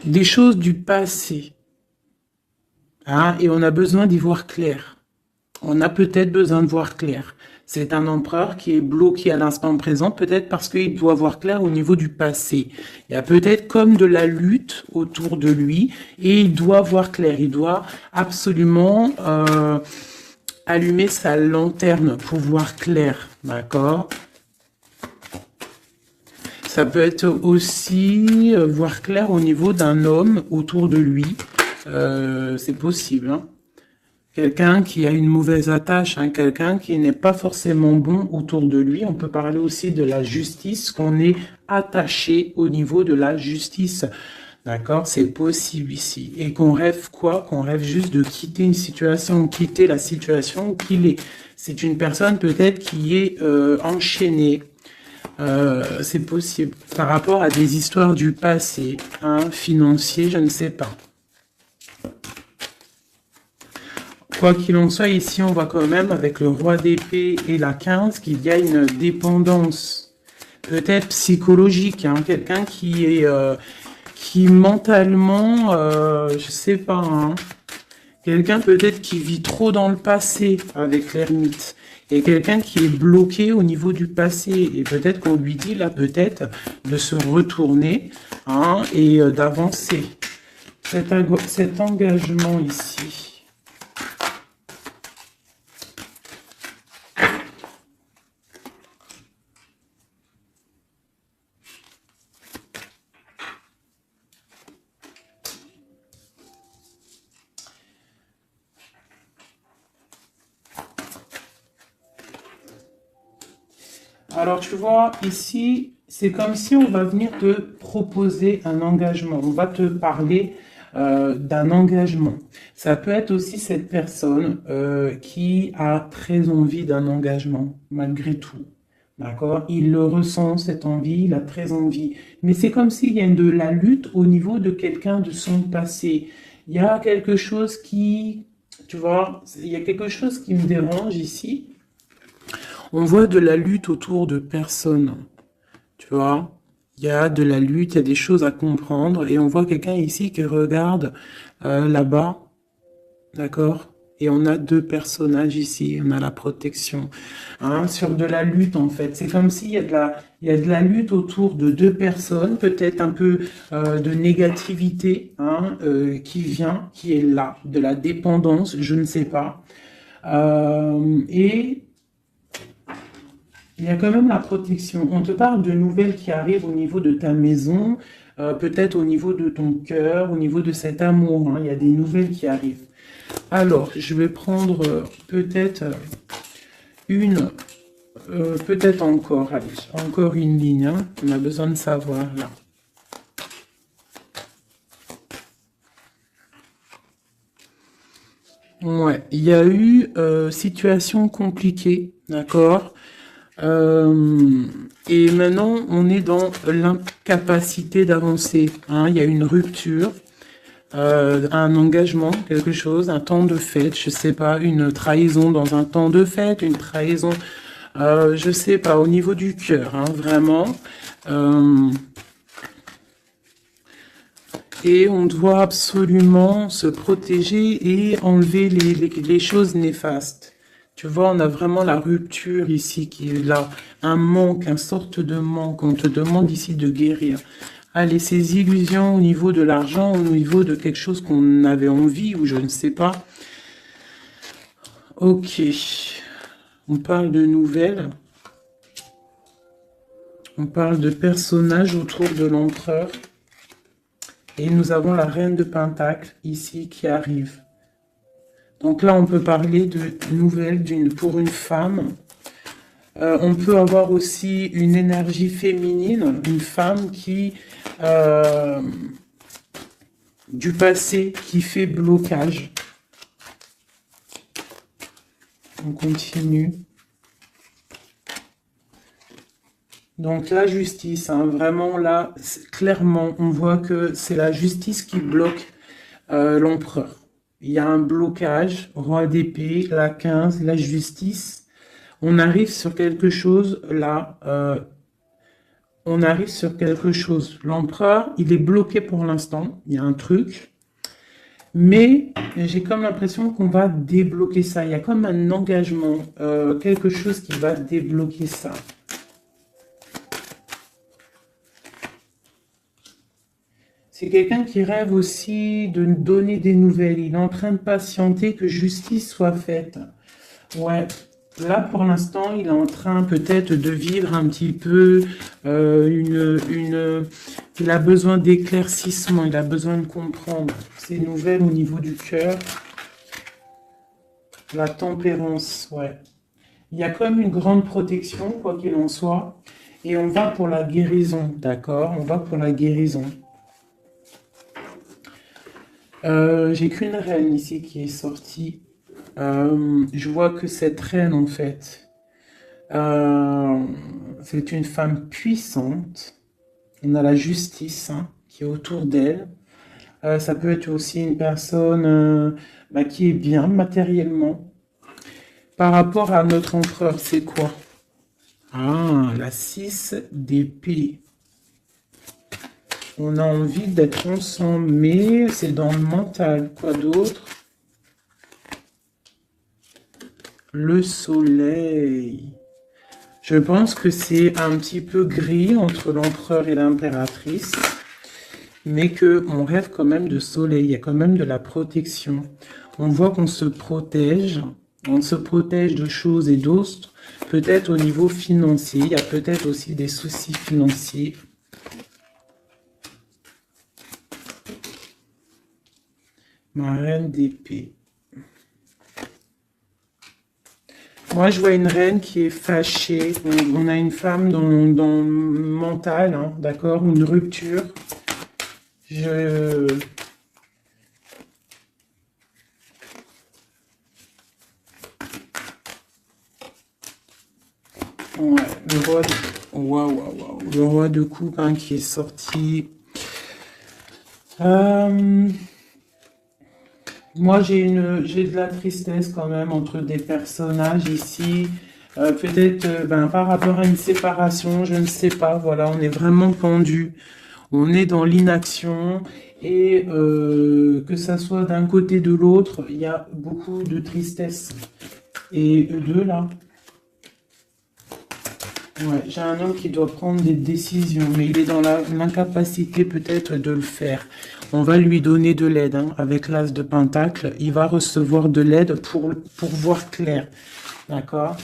Des choses du passé. Hein, et on a besoin d'y voir clair. On a peut-être besoin de voir clair. C'est un empereur qui est bloqué à l'instant présent, peut-être parce qu'il doit voir clair au niveau du passé. Il y a peut-être comme de la lutte autour de lui et il doit voir clair. Il doit absolument allumer sa lanterne pour voir clair. D'accord ? Ça peut être aussi voir clair au niveau d'un homme autour de lui. C'est possible. Hein. Quelqu'un qui a une mauvaise attache, hein, quelqu'un qui n'est pas forcément bon autour de lui. On peut parler aussi de la justice, qu'on est attaché au niveau de la justice. D'accord? C'est possible ici. Et qu'on rêve quoi? Qu'on rêve juste de quitter une situation, quitter la situation qu'il est. C'est une personne peut-être qui est enchaînée. C'est possible. Par rapport à des histoires du passé, hein, financier, je ne sais pas. Quoi qu'il en soit, ici, on voit quand même, avec le roi d'épée et la 15, qu'il y a une dépendance, peut-être psychologique, hein, quelqu'un qui est, qui mentalement, je sais pas, hein, quelqu'un peut-être qui vit trop dans le passé avec l'ermite, et quelqu'un qui est bloqué au niveau du passé, et peut-être qu'on lui dit là, peut-être, de se retourner, hein, et d'avancer. Cet engagement ici. Alors, tu vois, ici, c'est comme si on va venir te proposer un engagement. On va te parler d'un engagement. Ça peut être aussi cette personne qui a très envie d'un engagement, malgré tout. D'accord? Il le ressent, cette envie, il a très envie. Mais c'est comme s'il y a de la lutte au niveau de quelqu'un de son passé. Il y a quelque chose qui, tu vois, il y a quelque chose qui me dérange ici. On voit de la lutte autour de personnes, tu vois. Il y a de la lutte, il y a des choses à comprendre. Et on voit quelqu'un ici qui regarde là-bas, d'accord? Et on a deux personnages ici, on a la protection, hein, sur de la lutte en fait. C'est comme s'il y a il y a de la lutte autour de deux personnes, peut-être un peu de négativité, hein, qui vient, qui est là, de la dépendance, je ne sais pas. Et il y a quand même la protection. On te parle de nouvelles qui arrivent au niveau de ta maison, peut-être au niveau de ton cœur, au niveau de cet amour. Hein. Il y a des nouvelles qui arrivent. Alors, je vais prendre peut-être peut-être encore, allez, encore une ligne. Hein. On a besoin de savoir là. Ouais, il y a eu situation compliquée, d'accord? Et maintenant, on est dans l'incapacité d'avancer. Hein. Il y a une rupture. un engagement, quelque chose, un temps de fête, je sais pas, une trahison dans un temps de fête, une trahison, je sais pas, au niveau du cœur, hein, vraiment. Euh, et on doit absolument se protéger et enlever les choses néfastes. Tu vois, on a vraiment la rupture ici qui est là, un manque, une sorte de manque. On te demande ici de guérir. Allez, ces illusions au niveau de l'argent, au niveau de quelque chose qu'on avait envie ou je ne sais pas. Ok, on parle de nouvelles. On parle de personnages autour de l'empereur. Et nous avons la reine de Pentacle ici qui arrive. Donc là, on peut parler de nouvelles pour une femme. On peut avoir aussi une énergie féminine, une femme qui du passé qui fait blocage. On continue. Donc la justice, hein, vraiment là, clairement, on voit que c'est la justice qui bloque l'empereur. Il y a un blocage, roi d'épée, la 15, la justice. On arrive sur quelque chose là. On arrive sur quelque chose. L'empereur, il est bloqué pour l'instant. Il y a un truc. Mais j'ai comme l'impression qu'on va débloquer ça. Il y a comme un engagement, quelque chose qui va débloquer ça. C'est quelqu'un qui rêve aussi de nous donner des nouvelles. Il est en train de patienter que justice soit faite. Ouais. Là, pour l'instant, il est en train peut-être de vivre un petit peu il a besoin d'éclaircissement, il a besoin de comprendre ces nouvelles au niveau du cœur. La tempérance, ouais. Il y a comme une grande protection, quoi qu'il en soit. Et on va pour la guérison, d'accord? On va pour la guérison. J'ai qu'une reine ici qui est sortie. Je vois que cette reine, en fait, c'est une femme puissante. On a la justice hein, qui est autour d'elle. Ça peut être aussi une personne qui est bien matériellement. Par rapport à notre empereur, c'est quoi? Ah, la 6 d'épée. On a envie d'être ensemble, mais c'est dans le mental. Quoi d'autre? Le soleil. Je pense que c'est un petit peu gris entre l'empereur et l'impératrice, mais qu'on rêve quand même de soleil. Il y a quand même de la protection. On voit qu'on se protège. On se protège de choses et d'autres. Peut-être au niveau financier. Il y a peut-être aussi des soucis financiers. Ma reine d'épée. Moi, je vois une reine qui est fâchée. On a une femme dans le mental, hein, d'accord? Une rupture. Ouais, le roi de... Waouh. Le roi de coupe hein, qui est sorti. Moi, j'ai de la tristesse quand même entre des personnages ici. Peut-être par rapport à une séparation, je ne sais pas. Voilà, on est vraiment pendu. On est dans l'inaction. Et que ça soit d'un côté de l'autre, il y a beaucoup de tristesse. Et eux deux, là. Ouais, j'ai un homme qui doit prendre des décisions, mais il est dans l'incapacité peut-être de le faire. On va lui donner de l'aide, hein, avec l'as de Pentacle. Il va recevoir de l'aide pour voir clair. D'accord?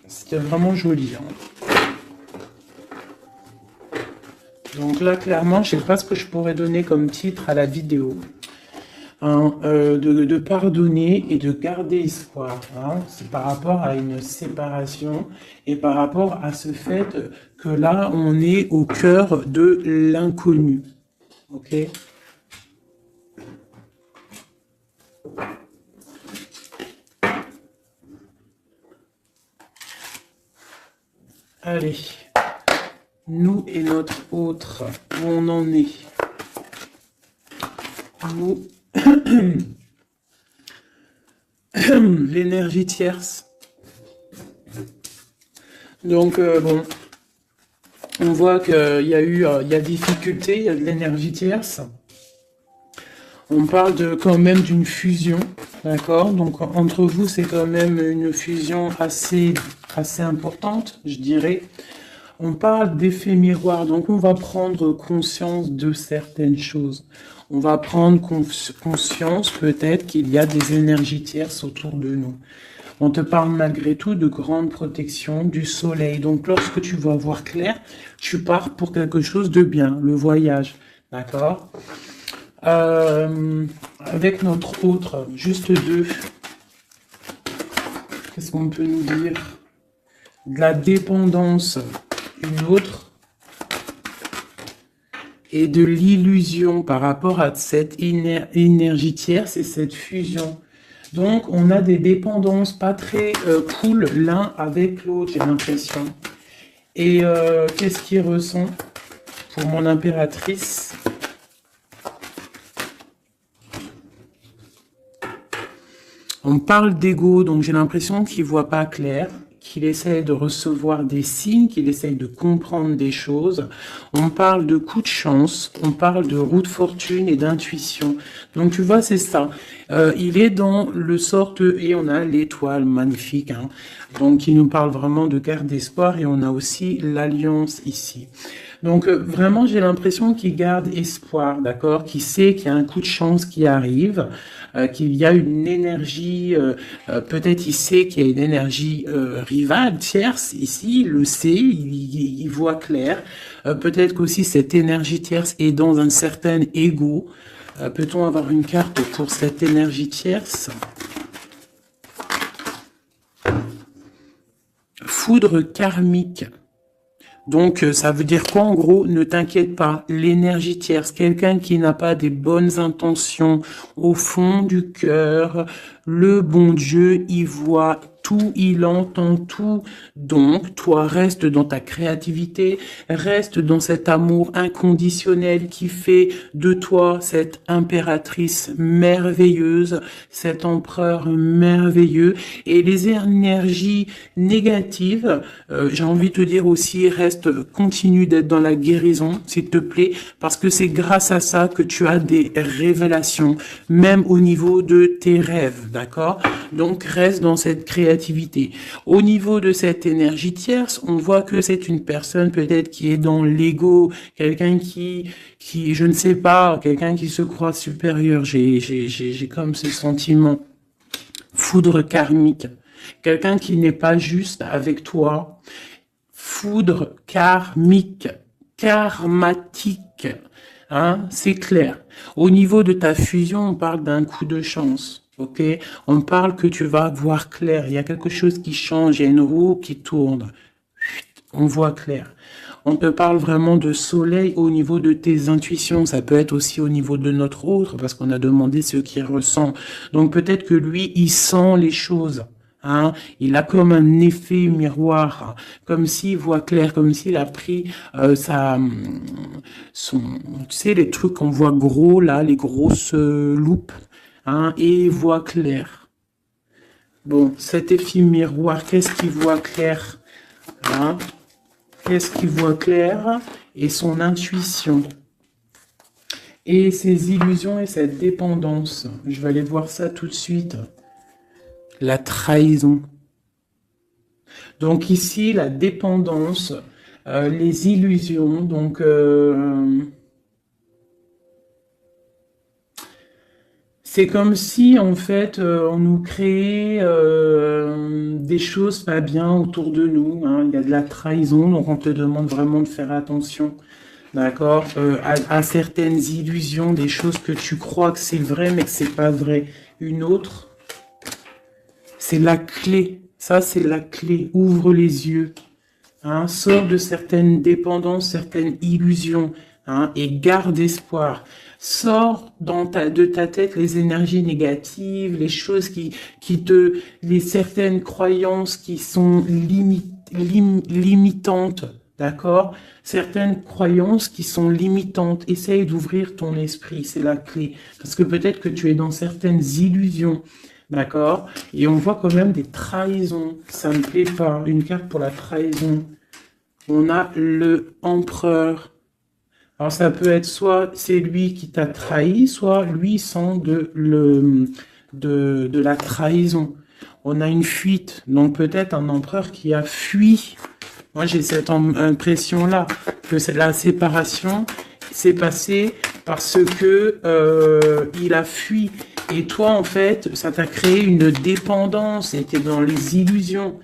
C'était vraiment joli. Hein. Donc là, clairement, je ne sais pas ce que je pourrais donner comme titre à la vidéo. Hein, de pardonner et de garder espoir. Hein. C'est par rapport à une séparation et par rapport à ce fait que là, on est au cœur de l'inconnu. Ok? Allez. Nous et notre autre, où on en est. ou l'énergie tierce. Donc, bon, on voit qu'il y a il y a difficulté, il y a de l'énergie tierce. On parle quand même d'une fusion, d'accord? Donc, entre vous, c'est quand même une fusion assez importante, je dirais. On parle d'effet miroir, donc on va prendre conscience de certaines choses. On va prendre conscience peut-être qu'il y a des énergies tierces autour de nous. On te parle malgré tout de grande protection du soleil. Donc lorsque tu vas voir clair, tu pars pour quelque chose de bien, le voyage. D'accord? Avec notre autre, juste deux. Qu'est-ce qu'on peut nous dire? De la dépendance, une autre. Et de l'illusion par rapport à cette énergie tierce et cette fusion. Donc, on a des dépendances pas très cool l'un avec l'autre, j'ai l'impression. Et qu'est-ce qu'il ressent pour mon impératrice? On parle d'ego, donc j'ai l'impression qu'il ne voit pas clair, qu'il essaie de recevoir des signes, qu'il essaie de comprendre des choses. On parle de coup de chance, on parle de roue de fortune et d'intuition. Donc tu vois, c'est ça. Il est dans le sorte, et on a l'étoile magnifique, hein, donc qui nous parle vraiment de carte d'espoir, et on a aussi l'alliance ici. Donc vraiment, j'ai l'impression qu'il garde espoir, d'accord, qu'il sait qu'il y a un coup de chance qui arrive, qu'il y a une énergie, peut-être il sait qu'il y a une énergie rivale, tierce, ici, il le sait, il voit clair. Peut-être qu'aussi cette énergie tierce est dans un certain ego. Peut-on avoir une carte pour cette énergie tierce? Foudre karmique. Donc, ça veut dire quoi en gros? Ne t'inquiète pas, l'énergie tierce, quelqu'un qui n'a pas des bonnes intentions au fond du cœur, le bon Dieu, il voit tout, il entend tout. Donc, toi, reste dans ta créativité, reste dans cet amour inconditionnel qui fait de toi cette impératrice merveilleuse, cet empereur merveilleux. Et les énergies négatives, j'ai envie de te dire aussi, continue d'être dans la guérison, s'il te plaît, parce que c'est grâce à ça que tu as des révélations, même au niveau de tes rêves, d'accord? Donc, reste dans cette créativité. Au niveau de cette énergie tierce, on voit que c'est une personne peut-être qui est dans l'ego, quelqu'un qui, je ne sais pas, quelqu'un qui se croit supérieur. J'ai comme ce sentiment. Foudre karmique. Quelqu'un qui n'est pas juste avec toi. Foudre karmique, karmatique, hein, c'est clair. Au niveau de ta fusion, on parle d'un coup de chance, ok? On parle que tu vas voir clair, il y a quelque chose qui change, il y a une roue qui tourne, on voit clair. On te parle vraiment de soleil au niveau de tes intuitions, ça peut être aussi au niveau de notre autre, parce qu'on a demandé ce qu'il ressent. Donc peut-être que lui, il sent les choses. Hein, il a comme un effet miroir, comme s'il voit clair, comme s'il a pris tu sais, les trucs qu'on voit gros là, les grosses loupes, hein, et il voit clair. Bon, cet effet miroir, qu'est-ce qu'il voit clair, hein? Qu'est-ce qu'il voit clair? Et son intuition. Et ses illusions et cette dépendance. Je vais aller voir ça tout de suite. La trahison. Donc ici, la dépendance, les illusions, donc c'est comme si en fait on nous créait des choses pas bien autour de nous, hein. Il y a de la trahison, donc on te demande vraiment de faire attention. D'accord, à certaines illusions, des choses que tu crois que c'est vrai, mais que c'est pas vrai. Une autre, c'est la clé. Ça, c'est la clé. Ouvre les yeux. Hein, sors de certaines dépendances, certaines illusions. Hein, et garde espoir. Sors de ta tête les énergies négatives, les choses les certaines croyances qui sont limitantes. d'accord? Certaines croyances qui sont limitantes. Essaye d'ouvrir ton esprit, c'est la clé. Parce que peut-être que tu es dans certaines illusions, d'accord? Et on voit quand même des trahisons. Ça ne me plaît pas. Une carte pour la trahison. On a le empereur. Alors ça peut être soit c'est lui qui t'a trahi, soit lui sent de la trahison. On a une fuite, donc peut-être un empereur qui a fui. Moi j'ai cette impression-là, que c'est la séparation s'est passée parce que il a fui. Et toi en fait, ça t'a créé une dépendance, c'était dans les illusions.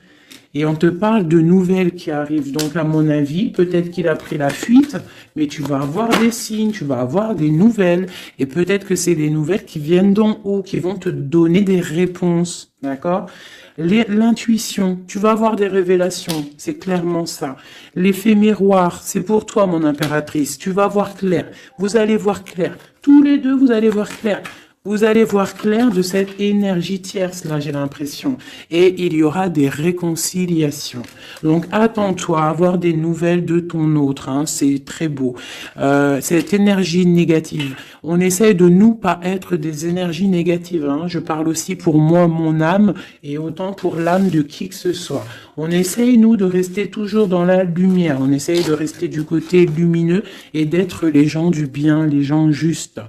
Et on te parle de nouvelles qui arrivent. Donc, à mon avis, peut-être qu'il a pris la fuite, mais tu vas avoir des signes, tu vas avoir des nouvelles. Et peut-être que c'est des nouvelles qui viennent d'en haut, qui vont te donner des réponses. D'accord? L'intuition, tu vas avoir des révélations. C'est clairement ça. L'effet miroir, c'est pour toi, mon impératrice. Tu vas voir clair. Vous allez voir clair. Tous les deux, vous allez voir clair. Vous allez voir clair de cette énergie tierce, là, j'ai l'impression. Et il y aura des réconciliations. Donc, attends-toi à avoir des nouvelles de ton autre. Hein, c'est très beau. Cette énergie négative. On essaie de nous pas être des énergies négatives. Hein. Je parle aussi pour moi, mon âme, et autant pour l'âme de qui que ce soit. On essaye, nous, de rester toujours dans la lumière. On essaye de rester du côté lumineux et d'être les gens du bien, les gens justes.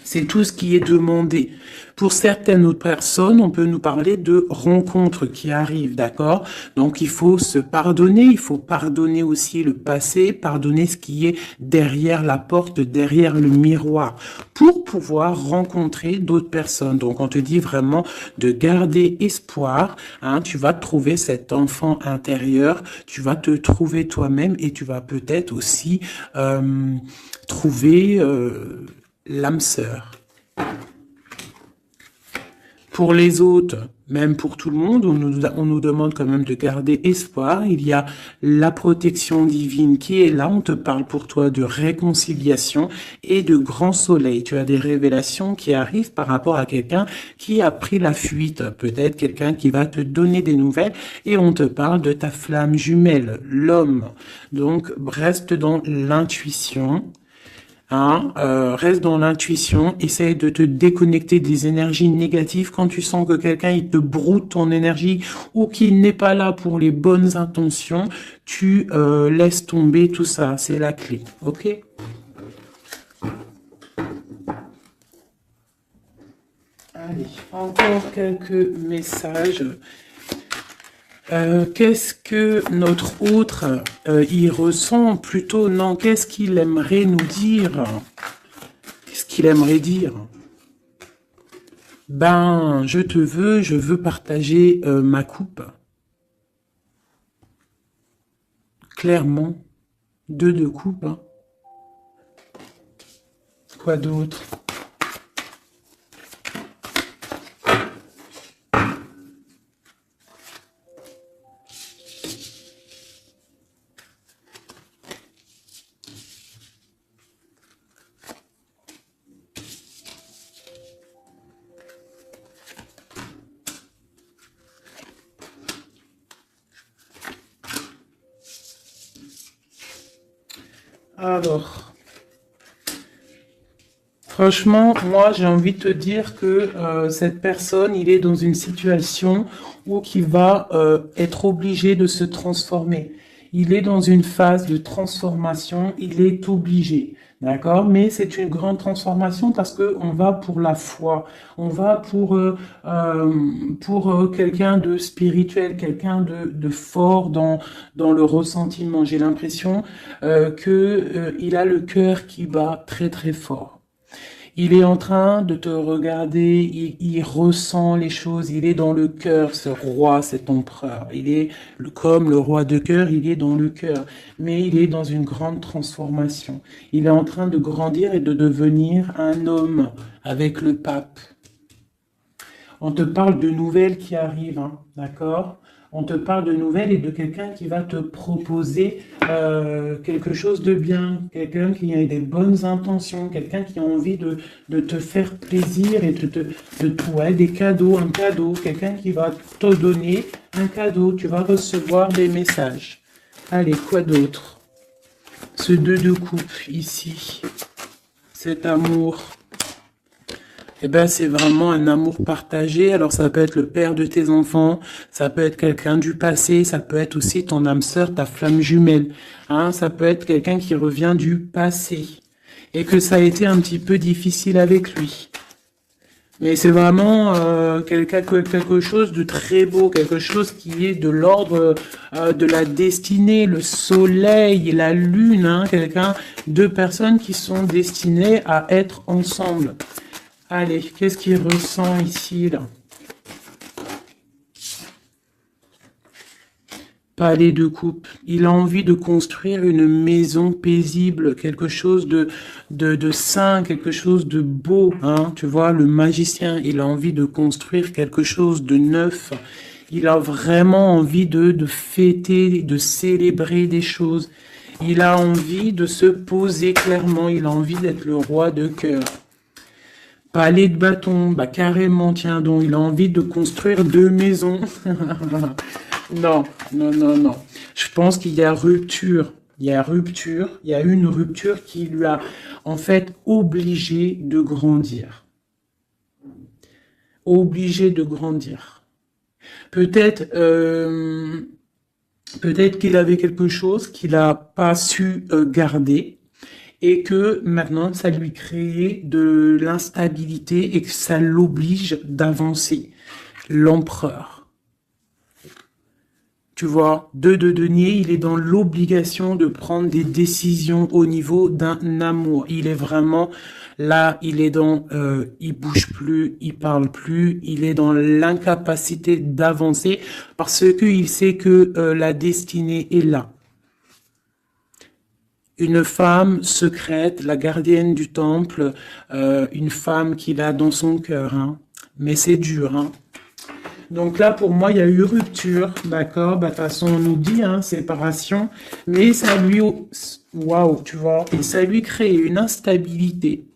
C'est tout ce qui est demandé. Pour certaines autres personnes, on peut nous parler de rencontres qui arrivent, d'accord? Donc, il faut se pardonner, il faut pardonner aussi le passé, pardonner ce qui est derrière la porte, derrière le miroir, pour pouvoir rencontrer d'autres personnes. Donc, on te dit vraiment de garder espoir, hein, tu vas trouver cet enfant intérieur, tu vas te trouver toi-même et tu vas peut-être aussi trouver... l'âme sœur. Pour les autres, même pour tout le monde, on nous demande quand même de garder espoir. Il y a la protection divine qui est là. On te parle pour toi de réconciliation et de grand soleil. Tu as des révélations qui arrivent par rapport à quelqu'un qui a pris la fuite. Peut-être quelqu'un qui va te donner des nouvelles et on te parle de ta flamme jumelle, l'homme. Donc, reste dans l'intuition. Hein, reste dans l'intuition, essaye de te déconnecter des énergies négatives quand tu sens que quelqu'un il te broute ton énergie ou qu'il n'est pas là pour les bonnes intentions, tu laisses tomber tout ça, c'est la clé, ok? Allez, encore quelques messages. Qu'est-ce que notre autre y ressent plutôt? Non, qu'est-ce qu'il aimerait nous dire? Qu'est-ce qu'il aimerait dire? Ben, je veux partager ma coupe. Clairement, deux de coupe. Hein. Quoi d'autre? Alors, franchement, moi, j'ai envie de te dire que cette personne, il est dans une situation où il va être obligé de se transformer. Il est dans une phase de transformation, il est obligé, d'accord? Mais c'est une grande transformation parce que on va pour la foi, on va pour quelqu'un de spirituel, quelqu'un de fort dans le ressentiment. J'ai l'impression que il a le cœur qui bat très très fort. Il est en train de te regarder, il ressent les choses, il est dans le cœur, ce roi, cet empereur. Il est comme le roi de cœur, il est dans le cœur, mais il est dans une grande transformation. Il est en train de grandir et de devenir un homme avec le pape. On te parle de nouvelles qui arrivent, hein, d'accord? On te parle de nouvelles et de quelqu'un qui va te proposer quelque chose de bien, quelqu'un qui a des bonnes intentions, quelqu'un qui a envie de te faire plaisir et ouais, des cadeaux, un cadeau, quelqu'un qui va te donner un cadeau, tu vas recevoir des messages. Allez, quoi d'autre? Ce 2 de coupe ici, cet amour, eh ben, c'est vraiment un amour partagé. Alors, ça peut être le père de tes enfants, ça peut être quelqu'un du passé, ça peut être aussi ton âme sœur, ta flamme jumelle. Hein, ça peut être quelqu'un qui revient du passé et que ça a été un petit peu difficile avec lui. Mais c'est vraiment quelque chose de très beau, quelque chose qui est de l'ordre de la destinée, le soleil et la lune, hein, deux personnes qui sont destinées à être ensemble. Allez, qu'est-ce qu'il ressent ici, là? Palais de coupe. Il a envie de construire une maison paisible, quelque chose de sain, quelque chose de beau, hein. Tu vois, le magicien, il a envie de construire quelque chose de neuf. Il a vraiment envie de fêter, de célébrer des choses. Il a envie de se poser clairement. Il a envie d'être le roi de cœur. Palais de bâton, bah carrément, tiens donc, il a envie de construire 2 maisons. Non, non, non, non. Je pense qu'il y a rupture. Il y a rupture. Il y a une rupture qui lui a, en fait, obligé de grandir. Obligé de grandir. Peut-être, peut-être qu'il avait quelque chose qu'il n'a pas su garder et que maintenant, ça lui crée de l'instabilité et que ça l'oblige d'avancer. L'empereur. Tu vois, 2 de denier, il est dans l'obligation de prendre des décisions au niveau d'un amour. Il est vraiment là, il est dans, il bouge plus, il parle plus, il est dans l'incapacité d'avancer parce qu'il sait que la destinée est là. Une femme secrète, la gardienne du temple, une femme qu'il a dans son cœur, hein. Mais c'est dur, hein. Donc là, pour moi, il y a eu rupture, d'accord? Bah, de toute façon, on nous dit, hein, séparation, mais ça lui, waouh, tu vois, et ça lui crée une instabilité.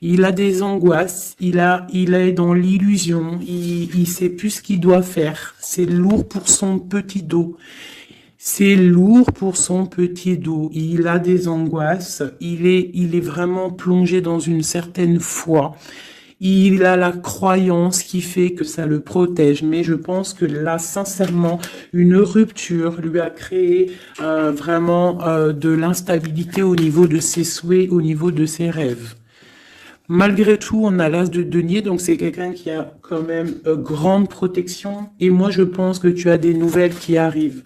Il a des angoisses, il est dans l'illusion, il sait plus ce qu'il doit faire. C'est lourd pour son petit dos. C'est lourd pour son petit dos. Il a des angoisses, il est vraiment plongé dans une certaine foi. Il a la croyance qui fait que ça le protège, mais je pense que là, sincèrement, une rupture lui a créé vraiment de l'instabilité au niveau de ses souhaits, au niveau de ses rêves. Malgré tout, on a l'as de denier, donc c'est quelqu'un qui a quand même grande protection. Et moi, je pense que tu as des nouvelles qui arrivent.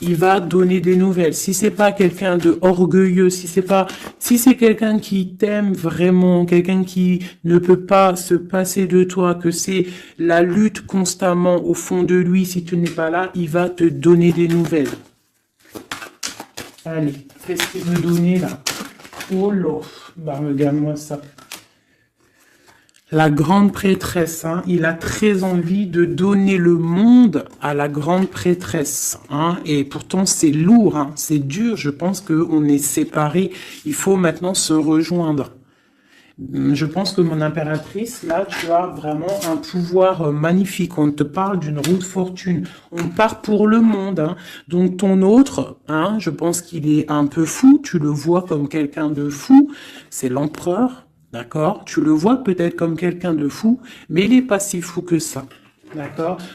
Il va donner des nouvelles. Si c'est pas quelqu'un de orgueilleux, si c'est quelqu'un qui t'aime vraiment, quelqu'un qui ne peut pas se passer de toi, que c'est la lutte constamment au fond de lui, si tu n'es pas là, il va te donner des nouvelles. Allez, qu'est-ce qu'il veut donner là? Oh là, bah regarde-moi ça. La grande prêtresse, hein, il a très envie de donner le monde à la grande prêtresse, hein, et pourtant c'est lourd, hein, c'est dur, je pense qu'on est séparés, il faut maintenant se rejoindre. Je pense que mon impératrice, là, tu as vraiment un pouvoir magnifique. On te parle d'une roue de fortune. On part pour le monde, hein. Donc ton autre, hein, je pense qu'il est un peu fou. Tu le vois comme quelqu'un de fou. C'est l'empereur. D'accord? Tu le vois peut-être comme quelqu'un de fou, mais il n'est pas si fou que ça. D'accord?